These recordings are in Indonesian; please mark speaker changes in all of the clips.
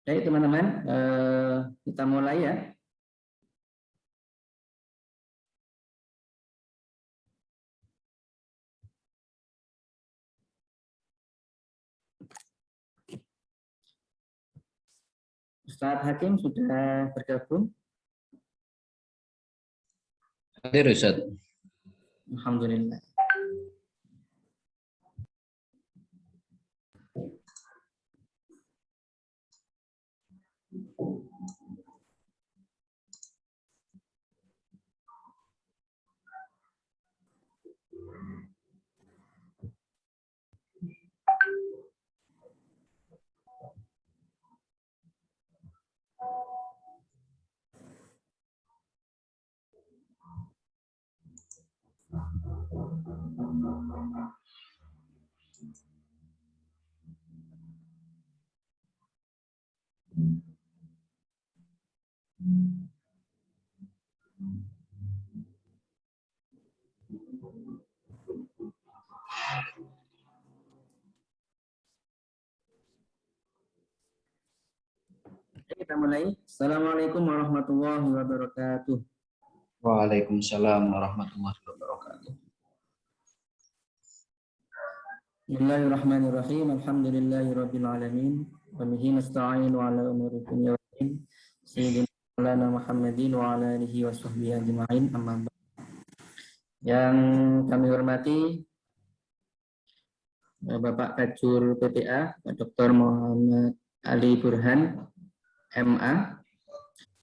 Speaker 1: Baik teman-teman, kita mulai ya. Ustadz Hakim sudah bergabung.
Speaker 2: Hadir Ustaz.
Speaker 1: Alhamdulillah. Kita mulai. Assalamualaikum warahmatullahi wabarakatuh.
Speaker 2: Waalaikumsalam warahmatullahi wabarakatuh.
Speaker 1: Bismillahirrahmanirrahim. Alhamdulillahirabbil alamin. Wa bihi nasta'inu ala umuri dunya wad din. Sayyidina Muhammadin wa ala alihi wa sahbihi ajma'in. Amma ba'd. Yang kami hormati Bapak Kajur PPA, Pak Dr. Muhammad Ali Burhan, MA.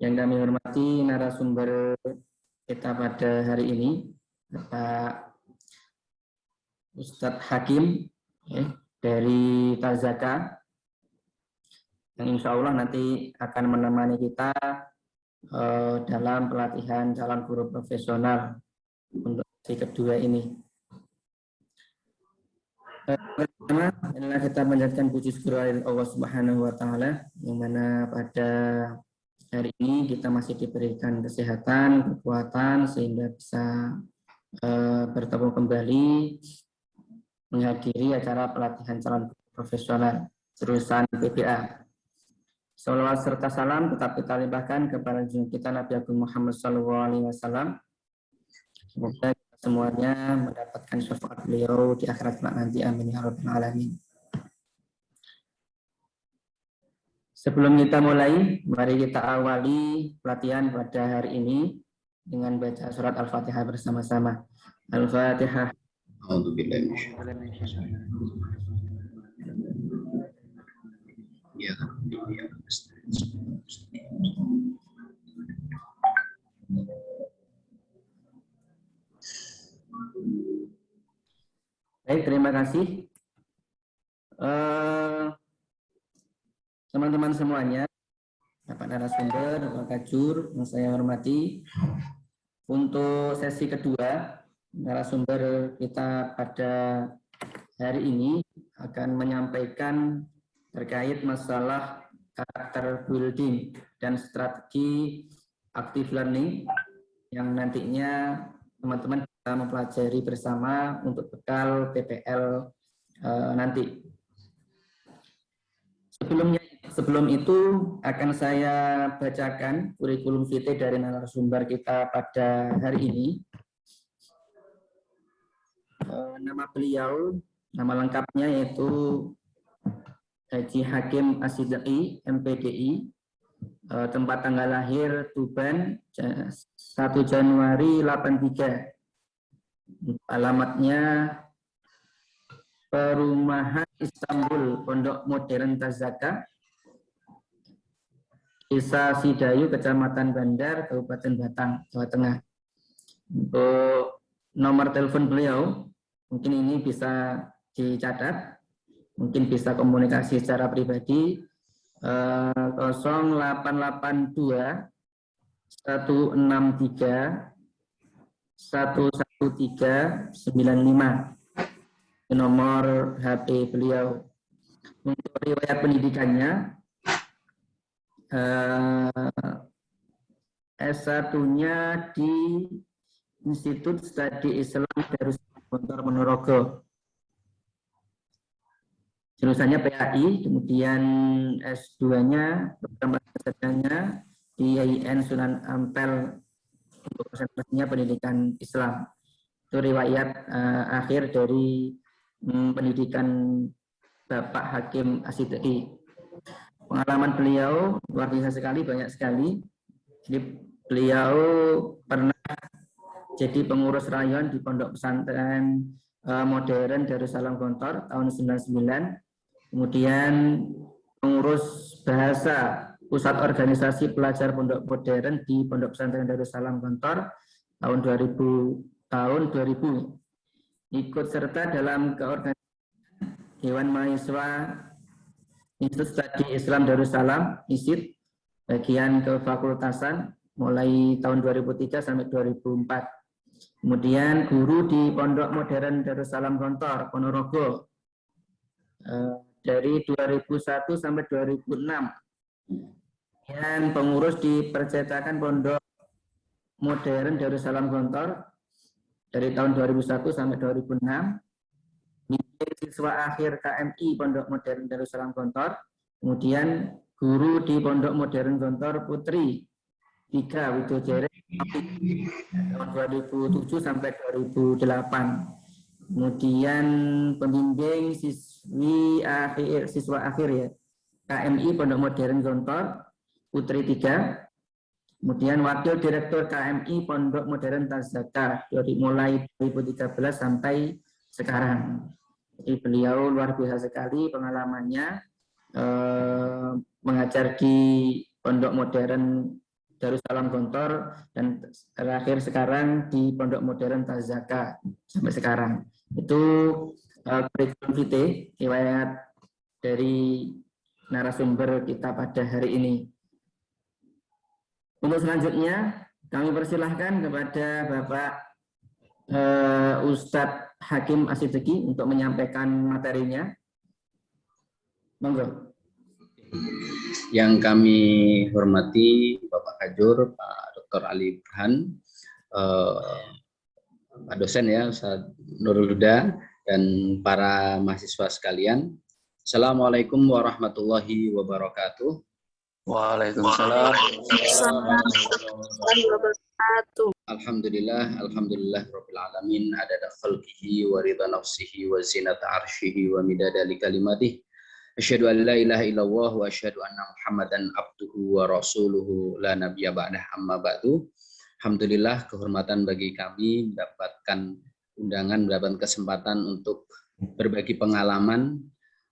Speaker 1: Yang kami hormati narasumber kita pada hari ini, Bapak Ustadz Hakim dari Tazaka, yang insya Allah nanti akan menemani kita dalam pelatihan calon guru profesional untuk sesi kedua ini. Pertama, inilah kita menjadikan puji syukur Allah Subhanahu wa Ta'ala, yang mana pada hari ini kita masih diberikan kesehatan, kekuatan, sehingga bisa bertemu kembali menghadiri acara pelatihan calon profesional jurusan PPA. Salawat serta salam tetap kita limpahkan kepada junjungan kita Nabi Agung Muhammad SAW. Semoga kita semuanya mendapatkan syafaat beliau di akhirat nanti. Amin ya rabbal alamin. Sebelum kita mulai, mari kita awali pelatihan pada hari ini dengan baca surat Al-Fatihah bersama-sama. Al-Fatihah. Baik, terima kasih. Teman-teman semuanya, Bapak narasumber, Bapak Kajur, yang saya hormati, untuk sesi kedua, narasumber kita pada hari ini akan menyampaikan terkait masalah karakter building dan strategi active learning yang nantinya teman-teman bisa mempelajari bersama untuk bekal PPL nanti. Sebelum itu akan saya bacakan kurikulum vitae dari narasumber kita pada hari ini. Nama beliau, nama lengkapnya yaitu Haji Hakim As-Sidqi, MPDI, tempat tanggal lahir Tuban 1 Januari 83. Alamatnya Perumahan Istanbul, Pondok Modern Tazaka, Desa Sidayu, Kecamatan Bandar, Kabupaten Batang, Jawa Tengah. Untuk nomor telepon beliau, mungkin ini bisa dicatat, mungkin bisa komunikasi secara pribadi, 0882 163 11395. Nomor HP beliau. Untuk riwayat pendidikannya, S1-nya di Institut Studi Islam Darussalam Gontor Ponorogo. jurusannya PAI, kemudian S2-nya program sarjananya di IAIN Sunan Ampel untuk konsentrasinya pendidikan Islam. Itu riwayat akhir dari pendidikan Bapak Hakim Asyidiki. Pengalaman beliau luar biasa sekali, banyak sekali. Jadi beliau pernah jadi pengurus rayon di Pondok Pesantren Modern Darussalam Gontor tahun 99. Kemudian pengurus bahasa Pusat Organisasi Pelajar Pondok Modern di Pondok Pesantren Darussalam Gontor tahun 2000. Ikut serta dalam keorganisasian Dewan Mahasiswa Institut Studi Islam Darussalam (ISID) bagian kefakultasan mulai tahun 2003 sampai 2004. Kemudian guru di Pondok Modern Darussalam Gontor Ponorogo dari 2001 sampai 2006. Dan pengurus di percetakan Pondok Modern Darussalam Gontor dari tahun 2001 sampai 2006. Siswa akhir KMI Pondok Modern Darussalam Gontor. Kemudian guru di Pondok Modern Gontor Putri 3 Widojere tahun 2007 sampai 2008. Kemudian pembimbing siswa akhir ya KMI Pondok Modern Gontor Putri 3. Kemudian wakil direktur KMI Pondok Modern Tazaka dari mulai 2013 sampai sekarang. Jadi beliau luar biasa sekali pengalamannya mengajar di Pondok Modern Darussalam Gontor dan terakhir sekarang di Pondok Modern Tazaka sampai sekarang. Itu curriculum vitae riwayat dari narasumber kita pada hari ini. Untuk selanjutnya kami persilahkan kepada Bapak Ustadz Hakim Asyidiki untuk menyampaikan materinya. Monggo.
Speaker 2: Yang kami hormati Bapak Kajur, Pak Dr. Ali Burhan, Pak dosen ya, Ustaz Nurul Huda, dan para mahasiswa sekalian. Assalamualaikum warahmatullahi wabarakatuh.
Speaker 3: Waalaikumsalam.
Speaker 2: Alhamdulillah rabbil alamin, adada khalqihi wa ridha nafsihi wa zinata arshihi wa midada li kalimatihi. Asyhadu an la ilaha illallah wa asyhadu anna Muhammadan abduhu wa rasuluhu la nabiyya ba'dah, amma ba'du. Alhamdulillah, kehormatan bagi kami mendapatkan undangan, mendapatkan kesempatan untuk berbagi pengalaman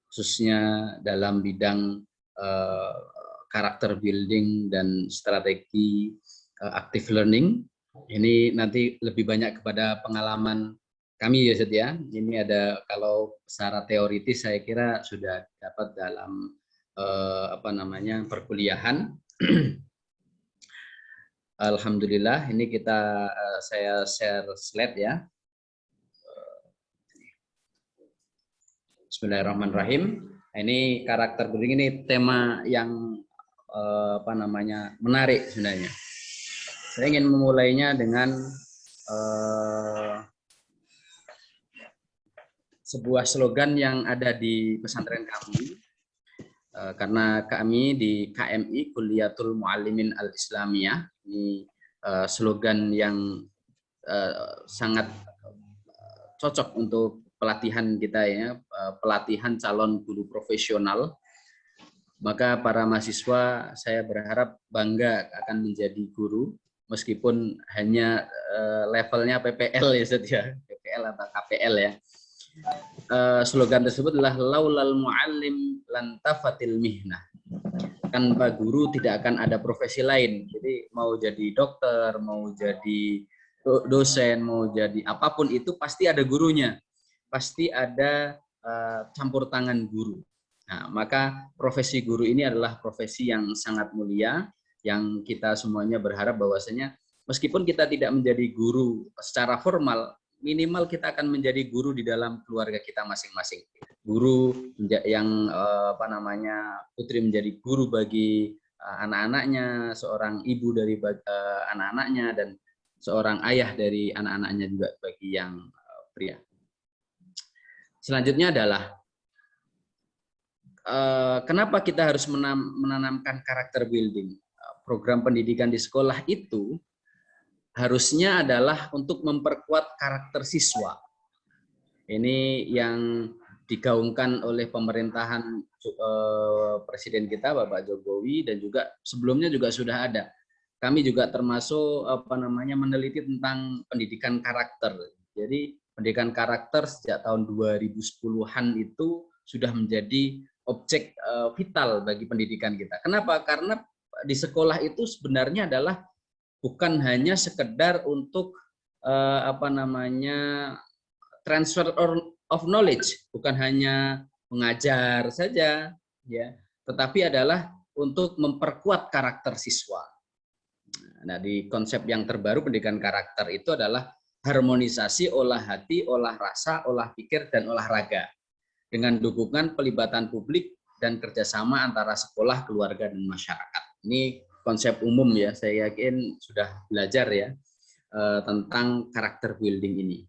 Speaker 2: khususnya dalam bidang karakter building dan strategi active learning. Ini nanti lebih banyak kepada pengalaman kami ya Ustaz ya. Ini ada, kalau secara teoritis saya kira sudah dapat dalam perkuliahan. Alhamdulillah, ini saya share slide ya. Bismillahirrahmanirrahim. Ini karakter building, ini tema yang menarik sebenarnya. Saya ingin memulainya dengan sebuah slogan yang ada di pesantren kami, karena kami di KMI Kulliyatul Muallimin Al-Islamiyah, ini slogan yang sangat cocok untuk pelatihan kita ya, pelatihan calon guru profesional. Maka para mahasiswa saya berharap bangga akan menjadi guru meskipun hanya levelnya PPL ya Ustaz ya, PPL atau KPL ya. Slogan tersebut adalah laulal muallim lantafatil mihnah. Tanpa guru tidak akan ada profesi lain. Jadi mau jadi dokter, mau jadi dosen, mau jadi apapun itu pasti ada gurunya. Pasti ada campur tangan guru. Nah, maka profesi guru ini adalah profesi yang sangat mulia, yang kita semuanya berharap bahwasanya meskipun kita tidak menjadi guru secara formal, minimal kita akan menjadi guru di dalam keluarga kita masing-masing. Guru yang putri menjadi guru bagi anak-anaknya, seorang ibu dari anak-anaknya, dan seorang ayah dari anak-anaknya juga bagi yang pria. Selanjutnya adalah kenapa kita harus menanamkan karakter building? Program pendidikan di sekolah itu harusnya adalah untuk memperkuat karakter siswa. Ini yang digaungkan oleh pemerintahan Presiden kita Bapak Jokowi, dan juga sebelumnya juga sudah ada. Kami juga termasuk meneliti tentang pendidikan karakter. Jadi pendidikan karakter sejak tahun 2010-an itu sudah menjadi objek vital bagi pendidikan kita. Kenapa? Karena di sekolah itu sebenarnya adalah bukan hanya sekedar untuk transfer of knowledge, bukan hanya mengajar saja, ya, tetapi adalah untuk memperkuat karakter siswa. Nah, di konsep yang terbaru pendidikan karakter itu adalah harmonisasi olah hati, olah rasa, olah pikir, dan olahraga dengan dukungan pelibatan publik dan kerjasama antara sekolah, keluarga, dan masyarakat. Ini konsep umum ya, saya yakin sudah belajar ya tentang karakter building ini.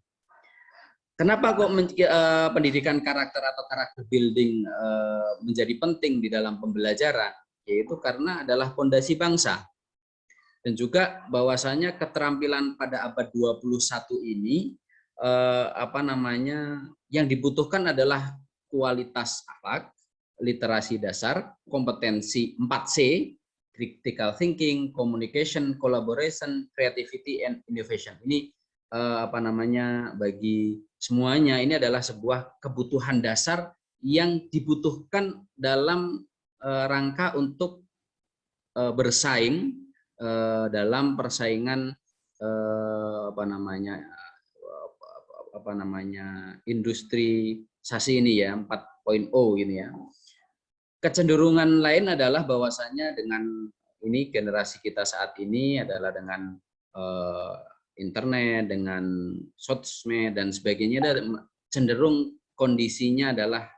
Speaker 2: Kenapa kok pendidikan karakter atau karakter building menjadi penting di dalam pembelajaran? Yaitu karena adalah fondasi bangsa. Dan juga bahwasanya keterampilan pada abad 21 ini yang dibutuhkan adalah kualitas akhlak, literasi dasar, kompetensi 4C, critical thinking, communication, collaboration, creativity, and innovation. Ini bagi semuanya ini adalah sebuah kebutuhan dasar yang dibutuhkan dalam rangka untuk bersaing dalam persaingan industrisasi ini ya, 4.0 ini ya. Kecenderungan lain adalah bahwasanya dengan ini generasi kita saat ini adalah dengan internet, dengan sosmed dan sebagainya, cenderung kondisinya adalah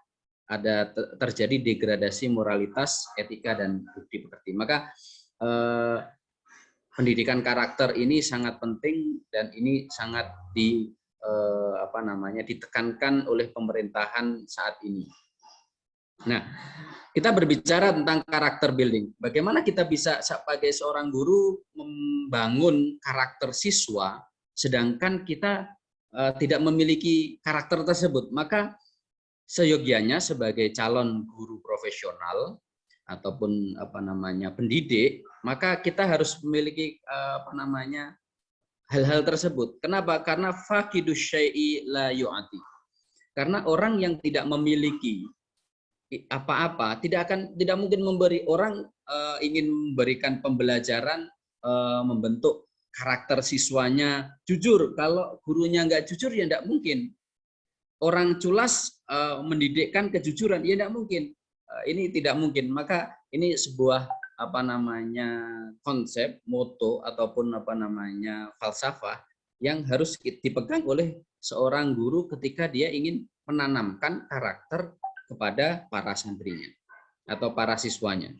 Speaker 2: ada terjadi degradasi moralitas, etika, dan budi pekerti. Maka pendidikan karakter ini sangat penting dan ini sangat ditekankan oleh pemerintahan saat ini. Nah, kita berbicara tentang karakter building. Bagaimana kita bisa sebagai seorang guru membangun karakter siswa, sedangkan kita tidak memiliki karakter tersebut. Maka seyogianya sebagai calon guru profesional ataupun pendidik, maka kita harus memiliki hal-hal tersebut. Kenapa? Karena faqidus syai'i la yu'ati. Karena orang yang tidak memiliki apa-apa tidak mungkin memberi. Orang ingin memberikan pembelajaran, membentuk karakter siswanya jujur. Kalau gurunya nggak jujur ya nggak mungkin. Orang culas mendidikkan kejujuran ya nggak mungkin. Ini tidak mungkin. Maka ini sebuah konsep, moto ataupun falsafah yang harus dipegang oleh seorang guru ketika dia ingin menanamkan karakter kepada para santrinya atau para siswanya.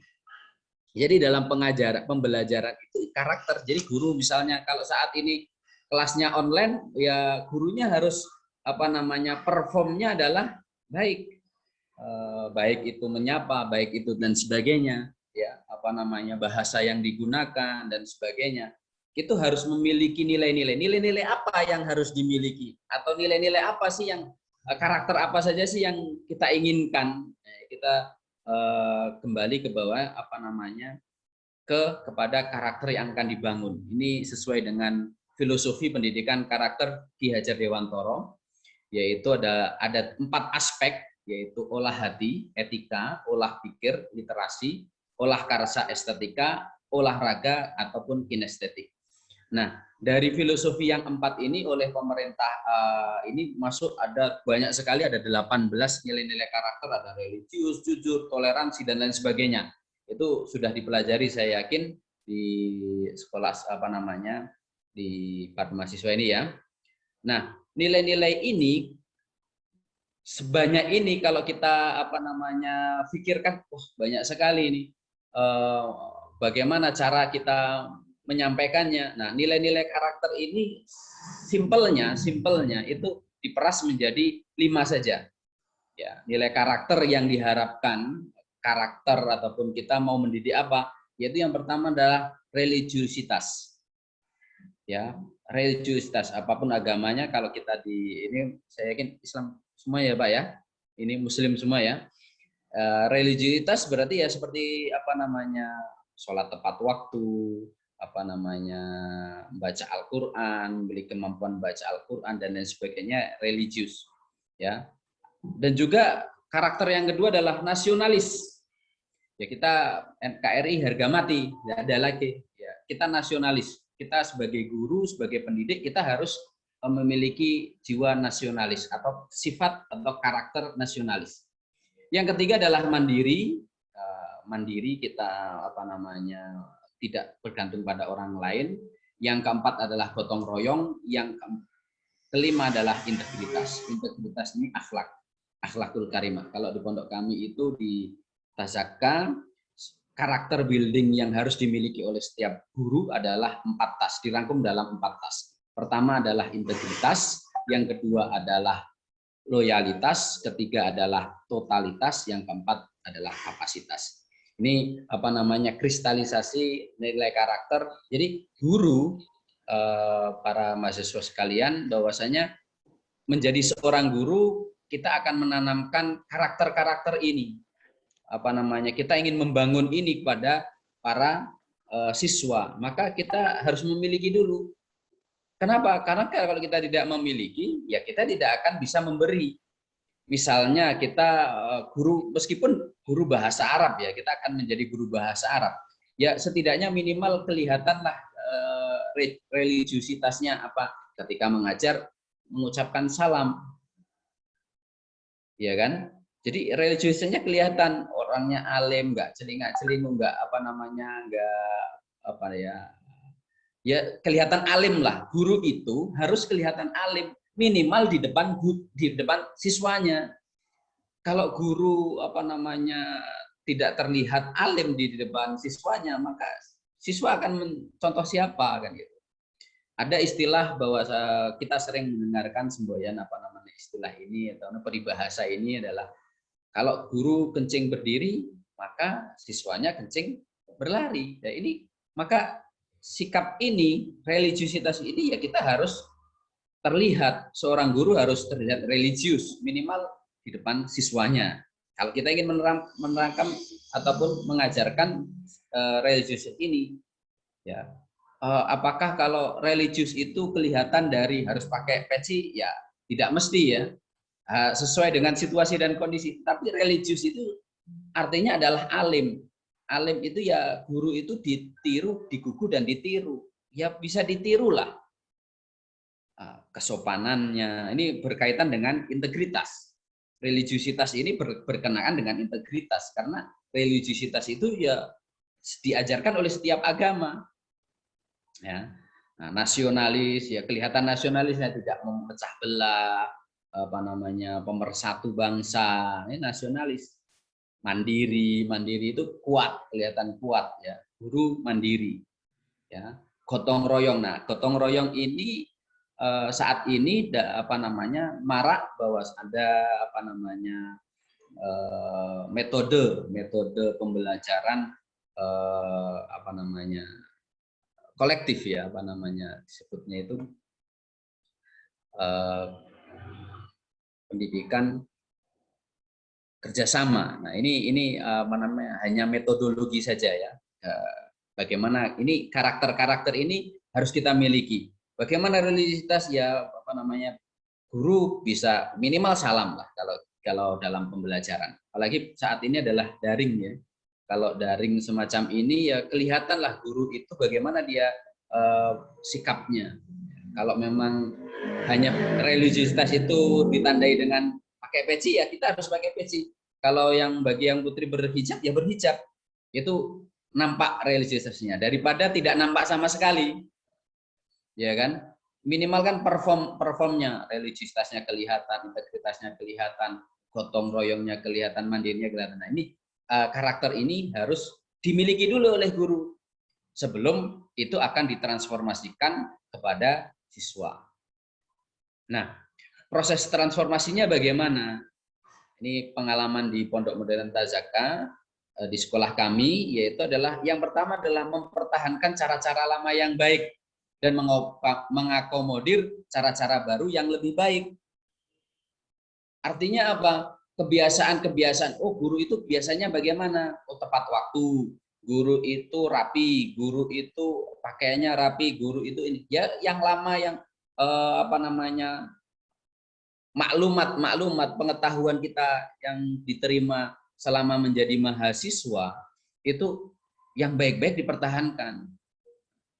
Speaker 2: Jadi dalam pembelajaran itu karakter. Jadi guru misalnya kalau saat ini kelasnya online, ya gurunya harus performnya adalah baik, baik itu menyapa, baik itu dan sebagainya, ya bahasa yang digunakan dan sebagainya. Itu harus memiliki nilai-nilai apa yang harus dimiliki, atau nilai-nilai apa sih yang karakter apa saja sih yang kita inginkan. Kita kembali ke bawah kepada karakter yang akan dibangun. Ini sesuai dengan filosofi pendidikan karakter Ki Hajar Dewantoro, yaitu ada 4 aspek, yaitu olah hati, etika, olah pikir, literasi, olah karsa, estetika, olahraga ataupun kinestetik. Nah, dari filosofi yang 4 ini oleh pemerintah ini masuk ada banyak sekali, ada 18 nilai-nilai karakter, ada religius, jujur, toleransi dan lain sebagainya. Itu sudah dipelajari saya yakin di sekolah di part mahasiswa ini ya. Nah, nilai-nilai ini sebanyak ini kalau kita pikirkan, banyak sekali ini. Bagaimana cara kita menyampaikannya? Nah, nilai-nilai karakter ini simpelnya itu diperas menjadi 5 saja. Ya, nilai karakter yang diharapkan, karakter ataupun kita mau mendidik apa, yaitu yang pertama adalah religiusitas. Ya, religiusitas apapun agamanya, kalau kita di ini saya yakin Islam semua ya Pak ya. Ini Muslim semua ya. Religiusitas berarti ya seperti apa namanya, sholat tepat waktu, apa namanya, baca Al-Quran, memiliki kemampuan baca Al-Quran dan lain sebagainya, religius. Ya. Dan juga karakter yang kedua adalah nasionalis. Ya, kita NKRI harga mati, tidak ada lagi. Ya, kita nasionalis. Kita sebagai guru, sebagai pendidik, kita harus memiliki jiwa nasionalis atau sifat atau karakter nasionalis. Yang ketiga adalah mandiri. Mandiri kita apa namanya, tidak bergantung pada orang lain. Yang keempat adalah gotong royong. Yang kelima adalah integritas. Integritas ini akhlak, akhlakul karimah. Kalau di pondok kami itu di Tazaka, karakter building yang harus dimiliki oleh setiap guru adalah 4 tas, dirangkum dalam 4 tas. Pertama adalah integritas, yang kedua adalah loyalitas, ketiga adalah totalitas, yang keempat adalah kapasitas. Ini apa namanya, kristalisasi nilai karakter. Jadi guru, para mahasiswa sekalian, bahwasanya menjadi seorang guru kita akan menanamkan karakter-karakter ini. Apa namanya, kita ingin membangun ini kepada para siswa, maka kita harus memiliki dulu. Kenapa? Karena kalau kita tidak memiliki, ya kita tidak akan bisa memberi. Misalnya kita guru, meskipun guru bahasa Arab ya, kita akan menjadi guru bahasa Arab. Ya setidaknya minimal kelihatanlah religiusitasnya apa ketika mengajar, mengucapkan salam. Ya kan? Jadi religiusnya kelihatan, orangnya alim, nggak celingak-celinguk, nggak apa namanya, nggak apa ya kelihatan alim lah. Guru itu harus kelihatan alim minimal di depan siswanya. Kalau guru apa namanya tidak terlihat alim di depan siswanya, maka siswa akan mencontoh siapa kan gitu. Ada istilah bahwa kita sering mendengarkan semboyan apa namanya istilah ini atau peribahasa ini adalah kalau guru kencing berdiri, maka siswanya kencing berlari. Ya ini, maka sikap ini, religiusitas ini ya kita harus terlihat, seorang guru harus terlihat religius, minimal di depan siswanya. Kalau kita ingin menerangkan ataupun mengajarkan religius ini, ya apakah kalau religius itu kelihatan dari harus pakai peci? Ya tidak mesti ya. Sesuai dengan situasi dan kondisi. Tapi religius itu artinya adalah alim. Alim itu ya guru itu ditiru, digugu dan ditiru. Ya bisa ditiru lah. Kesopanannya. Ini berkaitan dengan integritas. Religiusitas ini berkenaan dengan integritas. Karena religiusitas itu ya diajarkan oleh setiap agama. Ya. Nah, nasionalis, ya kelihatan nasionalisnya tidak memecah belah, apa namanya, pemersatu bangsa. Ini nasionalis. Mandiri itu kuat, kelihatan kuat ya. Guru mandiri. Ya. Gotong royong. Nah, gotong royong ini saat ini apa namanya marak bahwa ada apa namanya metode pembelajaran apa namanya kolektif ya, apa namanya disebutnya itu pendidikan kerjasama. Nah ini apa namanya hanya metodologi saja ya. Bagaimana ini karakter ini harus kita miliki. Bagaimana religiusitas ya apa namanya guru bisa minimal salam lah kalau dalam pembelajaran. Apalagi saat ini adalah daring ya. Kalau daring semacam ini ya kelihatanlah guru itu bagaimana dia sikapnya. Kalau memang hanya religiusitas itu ditandai dengan pakai peci ya kita harus pakai peci. Kalau yang bagi yang putri berhijab ya berhijab. Itu nampak religiusitasnya daripada tidak nampak sama sekali. Ya kan? Minimal kan performnya, religiusitasnya kelihatan, integritasnya kelihatan, gotong royongnya kelihatan, mandirinya kelihatan. Nah, ini karakter ini harus dimiliki dulu oleh guru sebelum itu akan ditransformasikan kepada siswa. Nah, proses transformasinya bagaimana? Ini pengalaman di Pondok Modern Tazaka di sekolah kami, yaitu adalah yang pertama adalah mempertahankan cara-cara lama yang baik dan mengakomodir cara-cara baru yang lebih baik. Artinya apa? Kebiasaan-kebiasaan. Oh, guru itu biasanya bagaimana? Oh, tepat waktu. Guru itu rapi, guru itu pakaiannya rapi, guru itu ini. Ya, yang lama yang maklumat pengetahuan kita yang diterima selama menjadi mahasiswa itu yang baik-baik dipertahankan.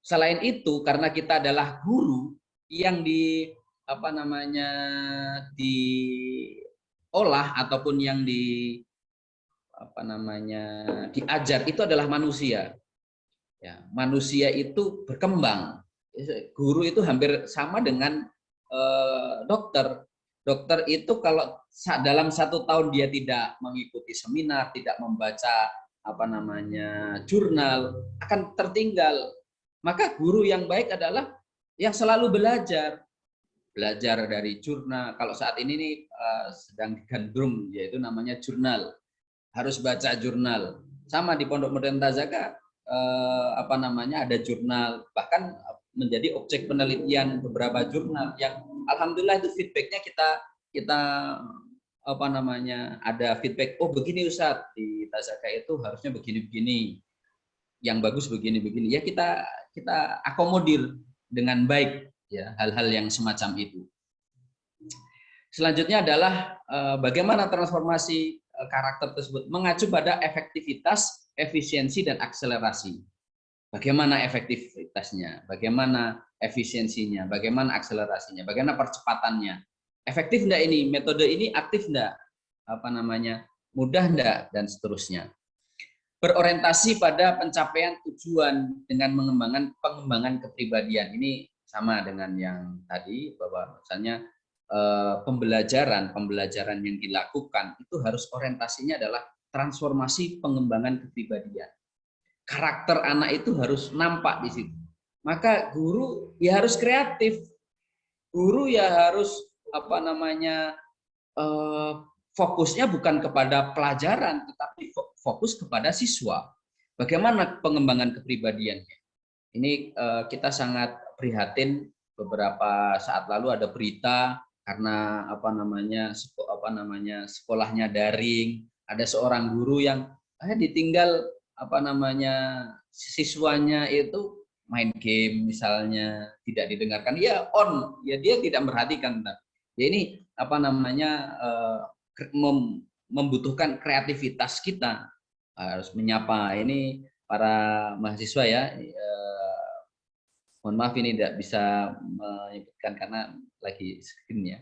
Speaker 2: Selain itu, karena kita adalah guru yang diolah ataupun yang diajar itu adalah manusia. Ya, manusia itu berkembang. Guru itu hampir sama dengan dokter. Dokter itu kalau dalam 1 tahun dia tidak mengikuti seminar, tidak membaca jurnal, akan tertinggal. Maka guru yang baik adalah yang selalu belajar dari jurnal. Kalau saat ini nih sedang digandrung, yaitu namanya jurnal. Harus baca jurnal. Sama di Pondok Modern Tazaka ada jurnal, bahkan menjadi objek penelitian beberapa jurnal yang alhamdulillah itu feedbacknya kita ada feedback, oh begini Ustadz, di Tazaka itu harusnya begini-begini, yang bagus begini-begini, ya kita akomodir dengan baik ya hal-hal yang semacam itu. Selanjutnya adalah bagaimana transformasi karakter tersebut mengacu pada efektivitas, efisiensi, dan akselerasi. Bagaimana efektivitasnya, bagaimana efisiensinya, bagaimana akselerasinya, bagaimana percepatannya. Efektif enggak ini, metode ini aktif enggak, mudah enggak, dan seterusnya. Berorientasi pada pencapaian tujuan dengan pengembangan kepribadian. Ini sama dengan yang tadi, bahwa misalnya pembelajaran yang dilakukan itu harus orientasinya adalah transformasi pengembangan kepribadian. Karakter anak itu harus nampak di situ. Maka guru ya harus kreatif. Guru ya harus fokusnya bukan kepada pelajaran, tetapi fokus kepada siswa. Bagaimana pengembangan kepribadiannya? Ini kita sangat prihatin. Beberapa saat lalu ada berita karena sekolahnya daring, ada seorang guru yang ditinggal siswanya itu main game misalnya, tidak didengarkan, ya dia tidak memperhatikan. Ya ini membutuhkan kreativitas kita, harus menyapa ini para mahasiswa ya. Mohon maaf ini tidak bisa menyebutkan karena lagi screen ya.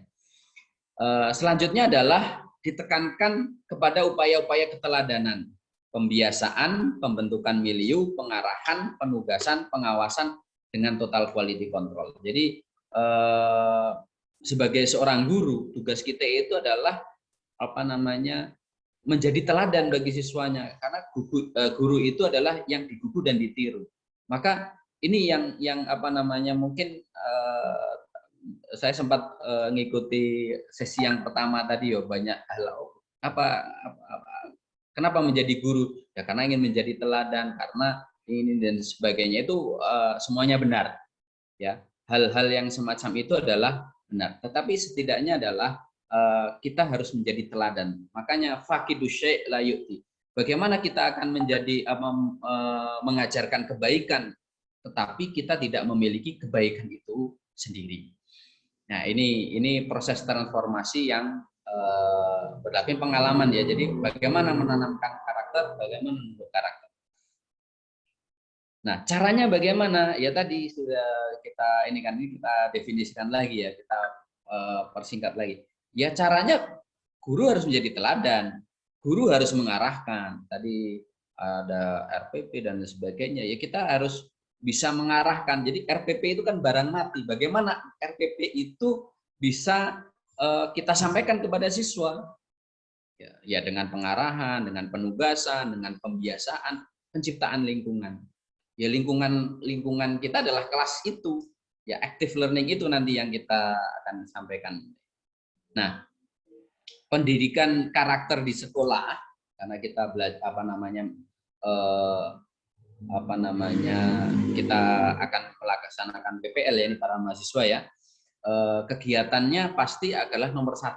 Speaker 2: Selanjutnya adalah ditekankan kepada upaya-upaya keteladanan, pembiasaan, pembentukan milieu, pengarahan, penugasan, pengawasan dengan total quality control. Jadi sebagai seorang guru, tugas kita itu adalah menjadi teladan bagi siswanya, karena guru itu adalah yang digugu dan ditiru. Maka ini yang mungkin saya sempat ngikuti sesi yang pertama tadi ya, banyak hal kenapa menjadi guru ya, karena ingin menjadi teladan, karena ini dan sebagainya, itu semuanya benar ya, hal-hal yang semacam itu adalah benar, tetapi setidaknya adalah kita harus menjadi teladan. Makanya faqidu syai' la yu'ti. Bagaimana kita akan menjadi mengajarkan kebaikan tetapi kita tidak memiliki kebaikan itu sendiri. Nah, ini proses transformasi yang berdasarkan pengalaman ya. Jadi bagaimana menanamkan karakter, bagaimana membentuk karakter. Nah, caranya bagaimana? Ya tadi sudah kita kita definisikan lagi ya, kita persingkat lagi. Ya caranya guru harus menjadi teladan, guru harus mengarahkan. Tadi ada RPP dan sebagainya. Ya kita harus bisa mengarahkan. Jadi RPP itu kan barang mati. Bagaimana RPP itu bisa kita sampaikan kepada siswa? Ya dengan pengarahan, dengan penugasan, dengan pembiasaan, penciptaan lingkungan. Ya lingkungan kita adalah kelas itu. Ya active learning itu nanti yang kita akan sampaikan. Nah, pendidikan karakter di sekolah, karena kita belajar kita akan melaksanakan PPL ya, ini para mahasiswa ya. Kegiatannya pasti adalah nomor 1.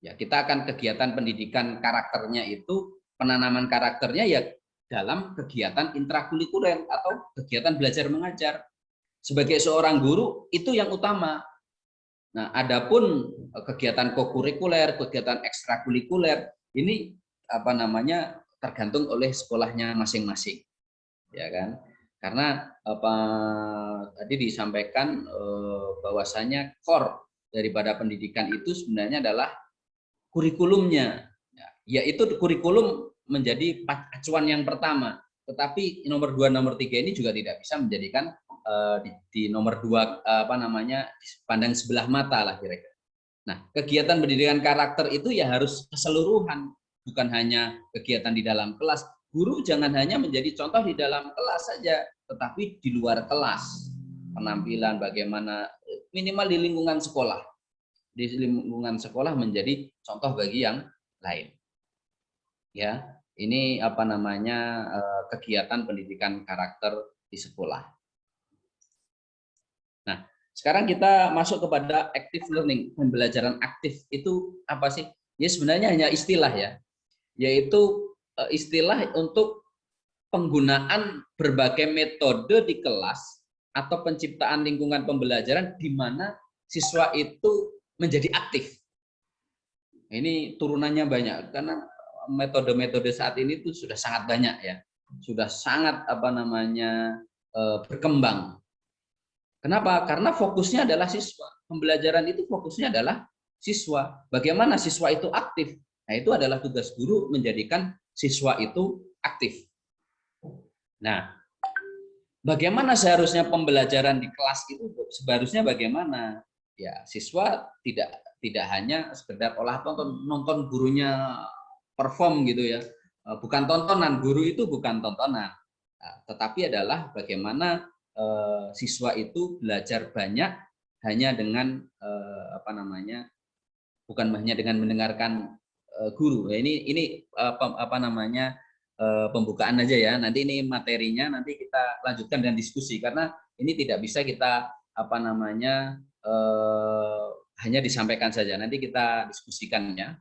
Speaker 2: Ya, kita akan kegiatan pendidikan karakternya itu, penanaman karakternya ya dalam kegiatan intrakurikuler atau kegiatan belajar mengajar. Sebagai seorang guru itu yang utama. Nah, adapun kegiatan kokurikuler, kegiatan ekstrakurikuler ini tergantung oleh sekolahnya masing-masing, ya kan? Karena tadi disampaikan bahwasanya core daripada pendidikan itu sebenarnya adalah kurikulumnya, yaitu kurikulum menjadi acuan yang pertama. Tetapi nomor 2, nomor 3 ini juga tidak bisa menjadikan di nomor 2 pandang sebelah mata lah kira-kira. Nah, kegiatan pendidikan karakter itu ya harus keseluruhan, bukan hanya kegiatan di dalam kelas. Guru jangan hanya menjadi contoh di dalam kelas saja, tetapi di luar kelas. Penampilan bagaimana, minimal di lingkungan sekolah. Di lingkungan sekolah menjadi contoh bagi yang lain. Ya, ini kegiatan pendidikan karakter di sekolah. Nah, sekarang kita masuk kepada active learning, pembelajaran aktif itu apa sih? Ya sebenarnya hanya istilah ya, yaitu istilah untuk penggunaan berbagai metode di kelas atau penciptaan lingkungan pembelajaran di mana siswa itu menjadi aktif. Ini turunannya banyak karena metode-metode saat ini itu sudah sangat banyak ya, sudah sangat berkembang. Kenapa? Karena fokusnya adalah siswa. Pembelajaran itu fokusnya adalah siswa. Bagaimana siswa itu aktif? Nah, itu adalah tugas guru menjadikan siswa itu aktif. Nah, bagaimana seharusnya pembelajaran di kelas itu seharusnya bagaimana? Ya, siswa tidak hanya sekedar nonton gurunya perform gitu ya. Bukan tontonan, guru itu bukan tontonan. Nah, tetapi adalah bagaimana siswa itu belajar banyak hanya dengan bukan hanya dengan mendengarkan guru. Ya, ini pembukaan aja ya. Nanti ini materinya nanti kita lanjutkan dengan diskusi karena ini tidak bisa kita hanya disampaikan saja. Nanti kita diskusikannya.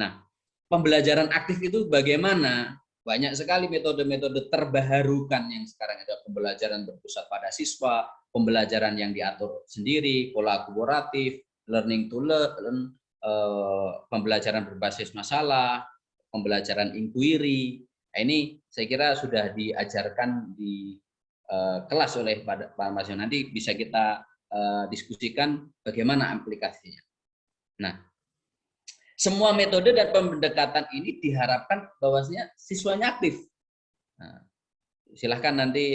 Speaker 2: Nah, pembelajaran aktif itu bagaimana? Banyak sekali metode-metode terbarukan yang sekarang ada. Pembelajaran berpusat pada siswa, pembelajaran yang diatur sendiri, kolaboratif, learning to learn, pembelajaran berbasis masalah, pembelajaran inquiry. Nah, ini saya kira sudah diajarkan di kelas oleh Pak Mas. Nanti bisa kita diskusikan bagaimana aplikasinya. Nah, semua metode dan pendekatan ini diharapkan bahwasanya siswanya aktif. Nah, silahkan nanti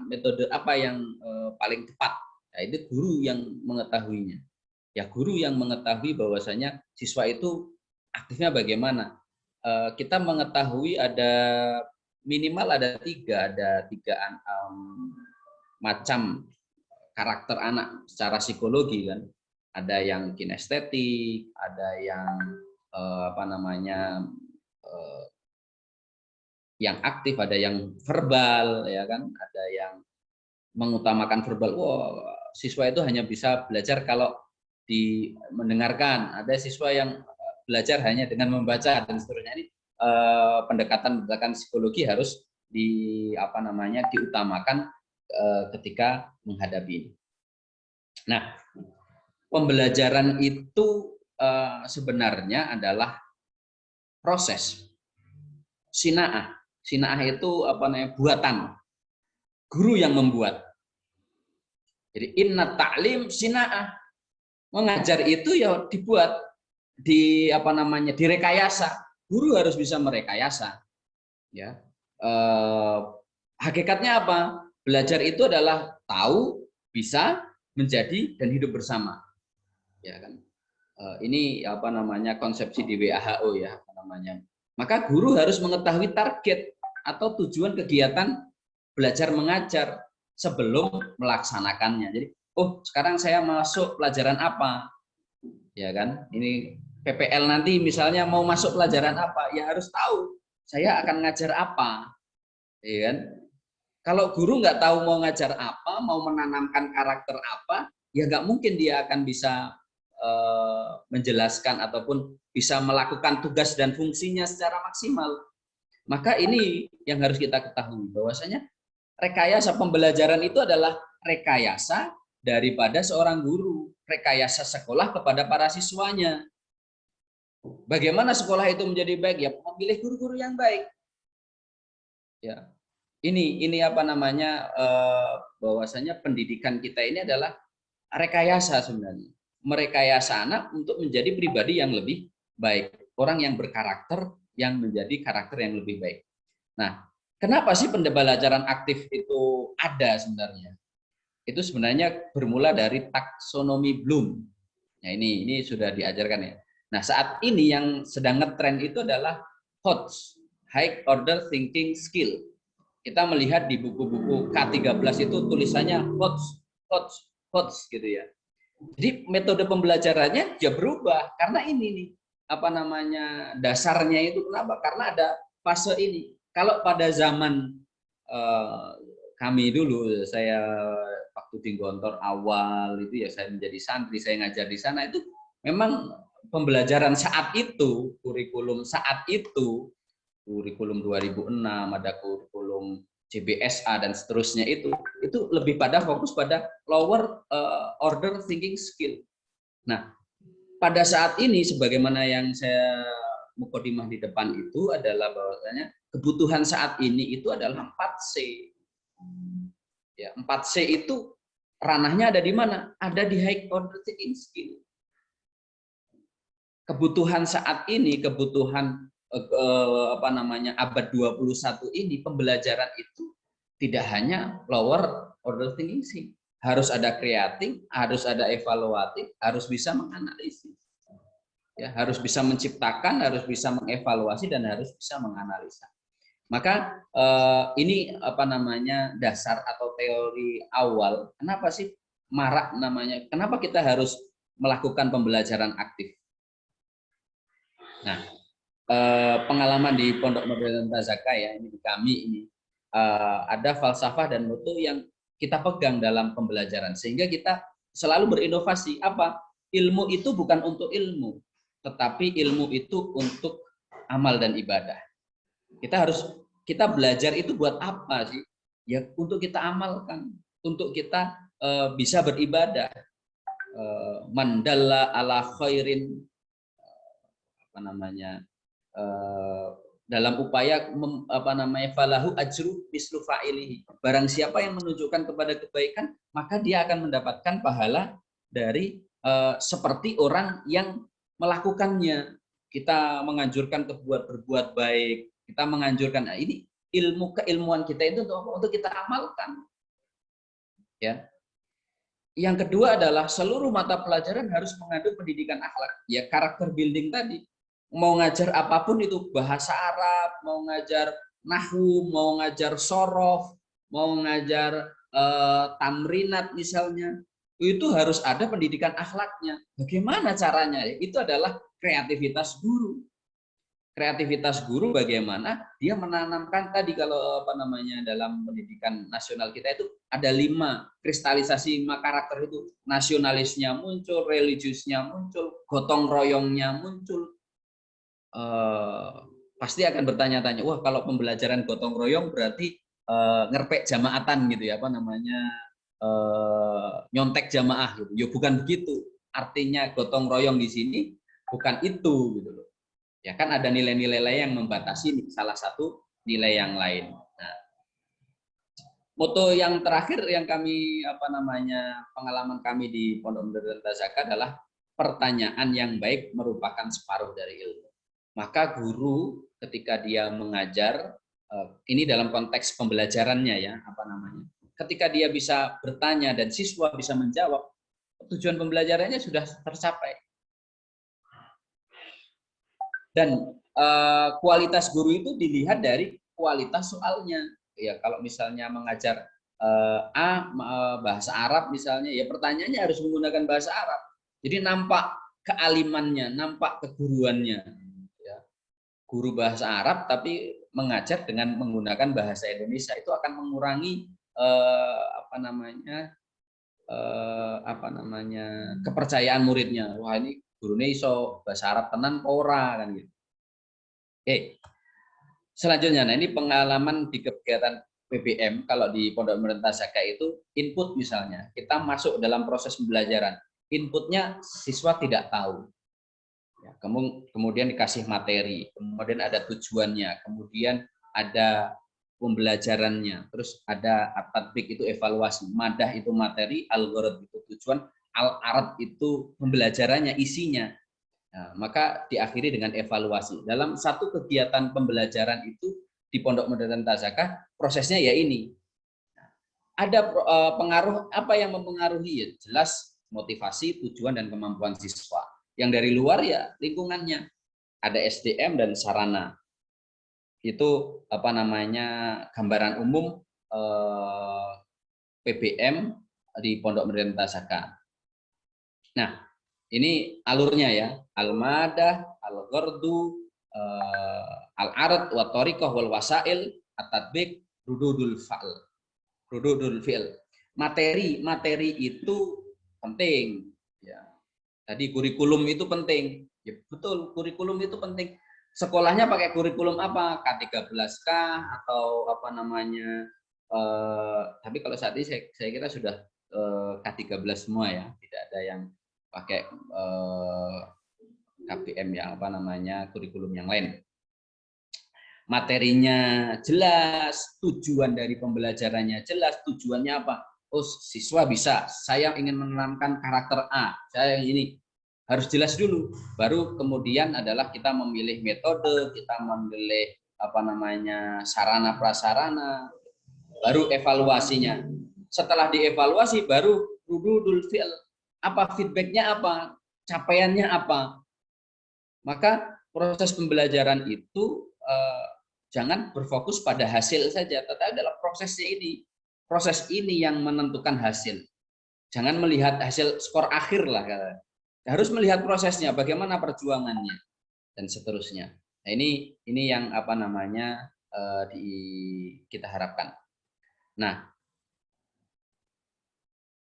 Speaker 2: metode apa yang paling tepat. Nah, itu guru yang mengetahuinya. Ya, guru yang mengetahui bahwasanya siswa itu aktifnya bagaimana. Kita mengetahui minimal ada tiga macam karakter anak secara psikologi kan. Ada yang kinestetik, ada yang yang aktif, ada yang verbal, ya kan, ada yang mengutamakan verbal. Siswa itu hanya bisa belajar kalau mendengarkan. Ada siswa yang belajar hanya dengan membaca dan seterusnya. Ini pendekatan psikologi harus diutamakan ketika menghadapi ini. Nah, pembelajaran itu sebenarnya adalah proses sinaah. Sinaah itu buatan. Guru yang membuat. Jadi inna ta'lim sinaah. Mengajar itu ya dibuat, direkayasa. Guru harus bisa merekayasa. Ya. Hakikatnya apa? Belajar itu adalah tahu, bisa, menjadi dan hidup bersama. Ya kan. Ini konsepsi di WHO ya Maka guru harus mengetahui target atau tujuan kegiatan belajar mengajar sebelum melaksanakannya. Jadi, sekarang saya masuk pelajaran apa? ya kan? Ini PPL nanti misalnya mau masuk pelajaran apa, ya harus tahu saya akan ngajar apa, ya kan? Kalau guru nggak tahu mau ngajar apa, mau menanamkan karakter apa, ya nggak mungkin dia akan bisa menjelaskan ataupun bisa melakukan tugas dan fungsinya secara maksimal. Maka ini yang harus kita ketahui, bahwasanya rekayasa pembelajaran itu adalah rekayasa daripada seorang guru, rekayasa sekolah kepada para siswanya. Bagaimana sekolah itu menjadi baik? Ya memilih guru-guru yang baik. Ya, ini apa namanya, bahwasanya pendidikan kita ini adalah rekayasa sebenarnya, merekayasa anak untuk menjadi pribadi yang lebih baik, orang yang berkarakter, yang menjadi karakter yang lebih baik. Nah, kenapa sih pembelajaran aktif itu ada sebenarnya? Itu sebenarnya bermula dari taksonomi Bloom. Nah, ini sudah diajarkan ya. Nah, saat ini yang sedang ngetren itu adalah HOTS, High Order Thinking Skill. Kita melihat di buku-buku K13 itu tulisannya HOTS gitu ya. Jadi metode pembelajarannya ya berubah karena ini nih, apa namanya, dasarnya itu kenapa? Karena ada fase ini. Kalau pada zaman kami dulu, saya waktu di Gontor awal itu ya, saya menjadi santri, saya ngajar di sana, itu memang pembelajaran saat itu, kurikulum saat itu, kurikulum 2006, ada kurikulum CBSA dan seterusnya, itu lebih pada fokus pada lower order thinking skill. Nah, pada saat ini sebagaimana yang saya mukadimah di depan itu adalah bahwasanya kebutuhan saat ini itu adalah 4C. Ya, 4C itu ranahnya ada di mana? Ada di high order thinking skill. Kebutuhan saat ini, kebutuhan apa namanya, abad 21 ini, pembelajaran itu tidak hanya lower order thinking skill, harus ada creating, harus ada evaluatif, harus bisa menganalisis. Ya, harus bisa menciptakan, harus bisa mengevaluasi, dan harus bisa menganalisa. Maka ini apa namanya, dasar atau teori awal kenapa sih marak namanya, kenapa kita harus melakukan pembelajaran aktif. Nah, pengalaman di Pondok Modern Tazaka ya, ini di kami ini ada falsafah dan mutu yang kita pegang dalam pembelajaran sehingga kita selalu berinovasi. Apa? Ilmu itu bukan untuk ilmu, tetapi ilmu itu untuk amal dan ibadah. Kita belajar itu buat apa sih? Ya untuk kita amalkan, untuk kita bisa beribadah. Mandalla ala khairin, apa namanya, dalam upaya apa namanya, falahu ajru mislu fa'ilihi. Barang siapa yang menunjukkan kepada kebaikan, maka dia akan mendapatkan pahala dari seperti orang yang melakukannya. Kita menganjurkan berbuat baik, kita menganjurkan, nah, ini keilmuan kita itu untuk kita amalkan. Ya. Yang kedua adalah seluruh mata pelajaran harus mengandung pendidikan akhlak. Ya, karakter building tadi. Mau ngajar apapun itu, bahasa Arab, mau ngajar nahwu, mau ngajar sorof, mau ngajar tamrinat misalnya, itu harus ada pendidikan akhlaknya. Bagaimana caranya? Itu adalah kreativitas guru. Kreativitas guru bagaimana dia menanamkan tadi, kalau apa namanya, dalam pendidikan nasional kita itu ada 5 kristalisasi 5 karakter itu. Nasionalisnya muncul, religiusnya muncul, gotong royongnya muncul. Pasti akan bertanya-tanya, wah kalau pembelajaran gotong royong berarti ngerpek jamaatan gitu ya, apa namanya, nyontek jamaah gitu. Ya bukan begitu. Artinya gotong royong di sini bukan itu gitu loh. Ya kan ada nilai-nilai yang membatasi salah satu nilai yang lain. Nah, moto yang terakhir yang kami apa namanya, pengalaman kami di Pondok Modern Tazaka adalah pertanyaan yang baik merupakan separuh dari ilmu. Maka guru ketika dia mengajar, ini dalam konteks pembelajarannya ya, apa namanya, ketika dia bisa bertanya dan siswa bisa menjawab, tujuan pembelajarannya sudah tercapai. Dan kualitas guru itu dilihat dari kualitas soalnya. Ya, kalau misalnya mengajar bahasa Arab misalnya, ya pertanyaannya harus menggunakan bahasa Arab. Jadi nampak kealimannya, nampak keguruannya. Ya. Guru bahasa Arab tapi mengajar dengan menggunakan bahasa Indonesia itu akan mengurangi kepercayaan muridnya. Wah, ini gurunya iso bahasa Arab tenan ora kan gitu. Oke. Selanjutnya, nah ini pengalaman di kegiatan PBM kalau di Pondok Pemerintah Zaka itu input misalnya kita masuk dalam proses pembelajaran, inputnya siswa tidak tahu. Ya, kemudian dikasih materi, kemudian ada tujuannya, kemudian ada pembelajarannya, terus ada at-tatbik itu evaluasi, madah itu materi, al-gharad itu tujuan, al-arad itu pembelajarannya, isinya. Nah, maka diakhiri dengan evaluasi. Dalam satu kegiatan pembelajaran itu di Pondok Pemerintah Zaka, prosesnya ya ini. Ada pengaruh apa yang mempengaruhi ya? Jelas motivasi, tujuan dan kemampuan siswa. Yang dari luar ya lingkungannya. Ada SDM dan sarana. Itu gambaran umum PBM di Pondok Pemerintah Zaka. Nah, ini alurnya ya. Al-madah, al-ghardu, al-arad, wa thariqah wal wasail, at-tatbik, rududul fa'l. Rududul fi'l. Materi itu penting ya. Tadi kurikulum itu penting. Ya, betul, kurikulum itu penting. Sekolahnya pakai kurikulum apa? K13 kah atau tapi kalau saat ini saya kira sudah K13 semua ya. Tidak ada yang pakai KPM yang kurikulum yang lain. Materinya jelas, tujuan dari pembelajarannya jelas, tujuannya apa? Oh, siswa bisa, saya ingin menanamkan karakter A, saya yang ini. Harus jelas dulu, baru kemudian adalah kita memilih metode, kita memilih sarana prasarana, baru evaluasinya. Setelah dievaluasi baru rududul fi'l. Apa feedbacknya apa? Capaiannya apa? Maka proses pembelajaran itu jangan berfokus pada hasil saja, tetapi adalah prosesnya ini. Proses ini yang menentukan hasil. Jangan melihat hasil skor akhir lah. Harus melihat prosesnya, bagaimana perjuangannya dan seterusnya. Nah, ini yang kita harapkan. Nah,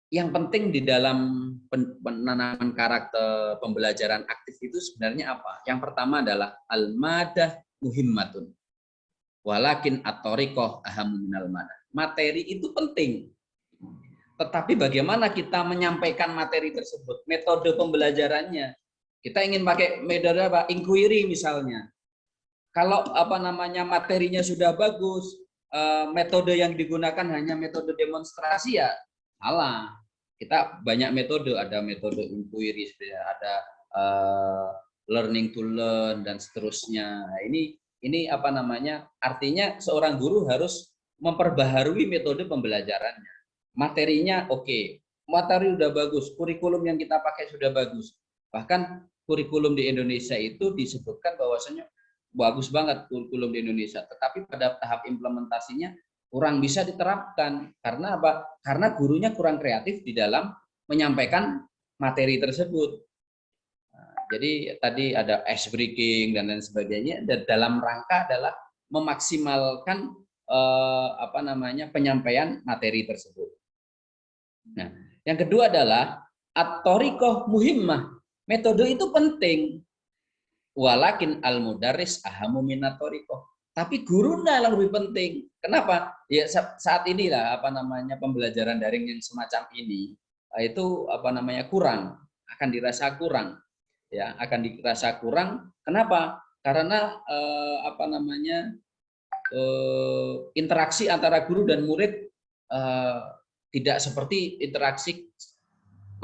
Speaker 2: yang penting di dalam penanaman karakter pembelajaran aktif itu sebenarnya apa? Yang pertama adalah al-madah muhimmatun. Walakin at-thariqah ahammu minal madah. Materi itu penting. Tetapi bagaimana kita menyampaikan materi tersebut? Metode pembelajarannya. Kita ingin pakai metode apa? Inquiry misalnya. Kalau materinya sudah bagus, metode yang digunakan hanya metode demonstrasi ya salah. Kita banyak metode, ada metode inquiry, ada learning to learn dan seterusnya. Nah, ini artinya seorang guru harus memperbaharui metode pembelajarannya. Materinya oke, materi udah bagus, kurikulum yang kita pakai sudah bagus. Bahkan kurikulum di Indonesia itu disebutkan bahwasanya bagus banget kurikulum di Indonesia, tetapi pada tahap implementasinya kurang bisa diterapkan. Karena apa? Karena gurunya kurang kreatif di dalam menyampaikan materi tersebut. Jadi tadi ada ice breaking dan lain sebagainya, dan dalam rangka adalah memaksimalkan penyampaian materi tersebut. Nah, yang kedua adalah at-thariqah muhimmah. Metode itu penting. Walakin al-mudarris ahamu minat thariqah. Tapi gurunya yang lebih penting. Kenapa? Ya saat inilah pembelajaran daring yang semacam ini itu kurang, akan dirasa kurang. Ya, akan dirasa kurang. Kenapa? Karena interaksi antara guru dan murid tidak seperti interaksi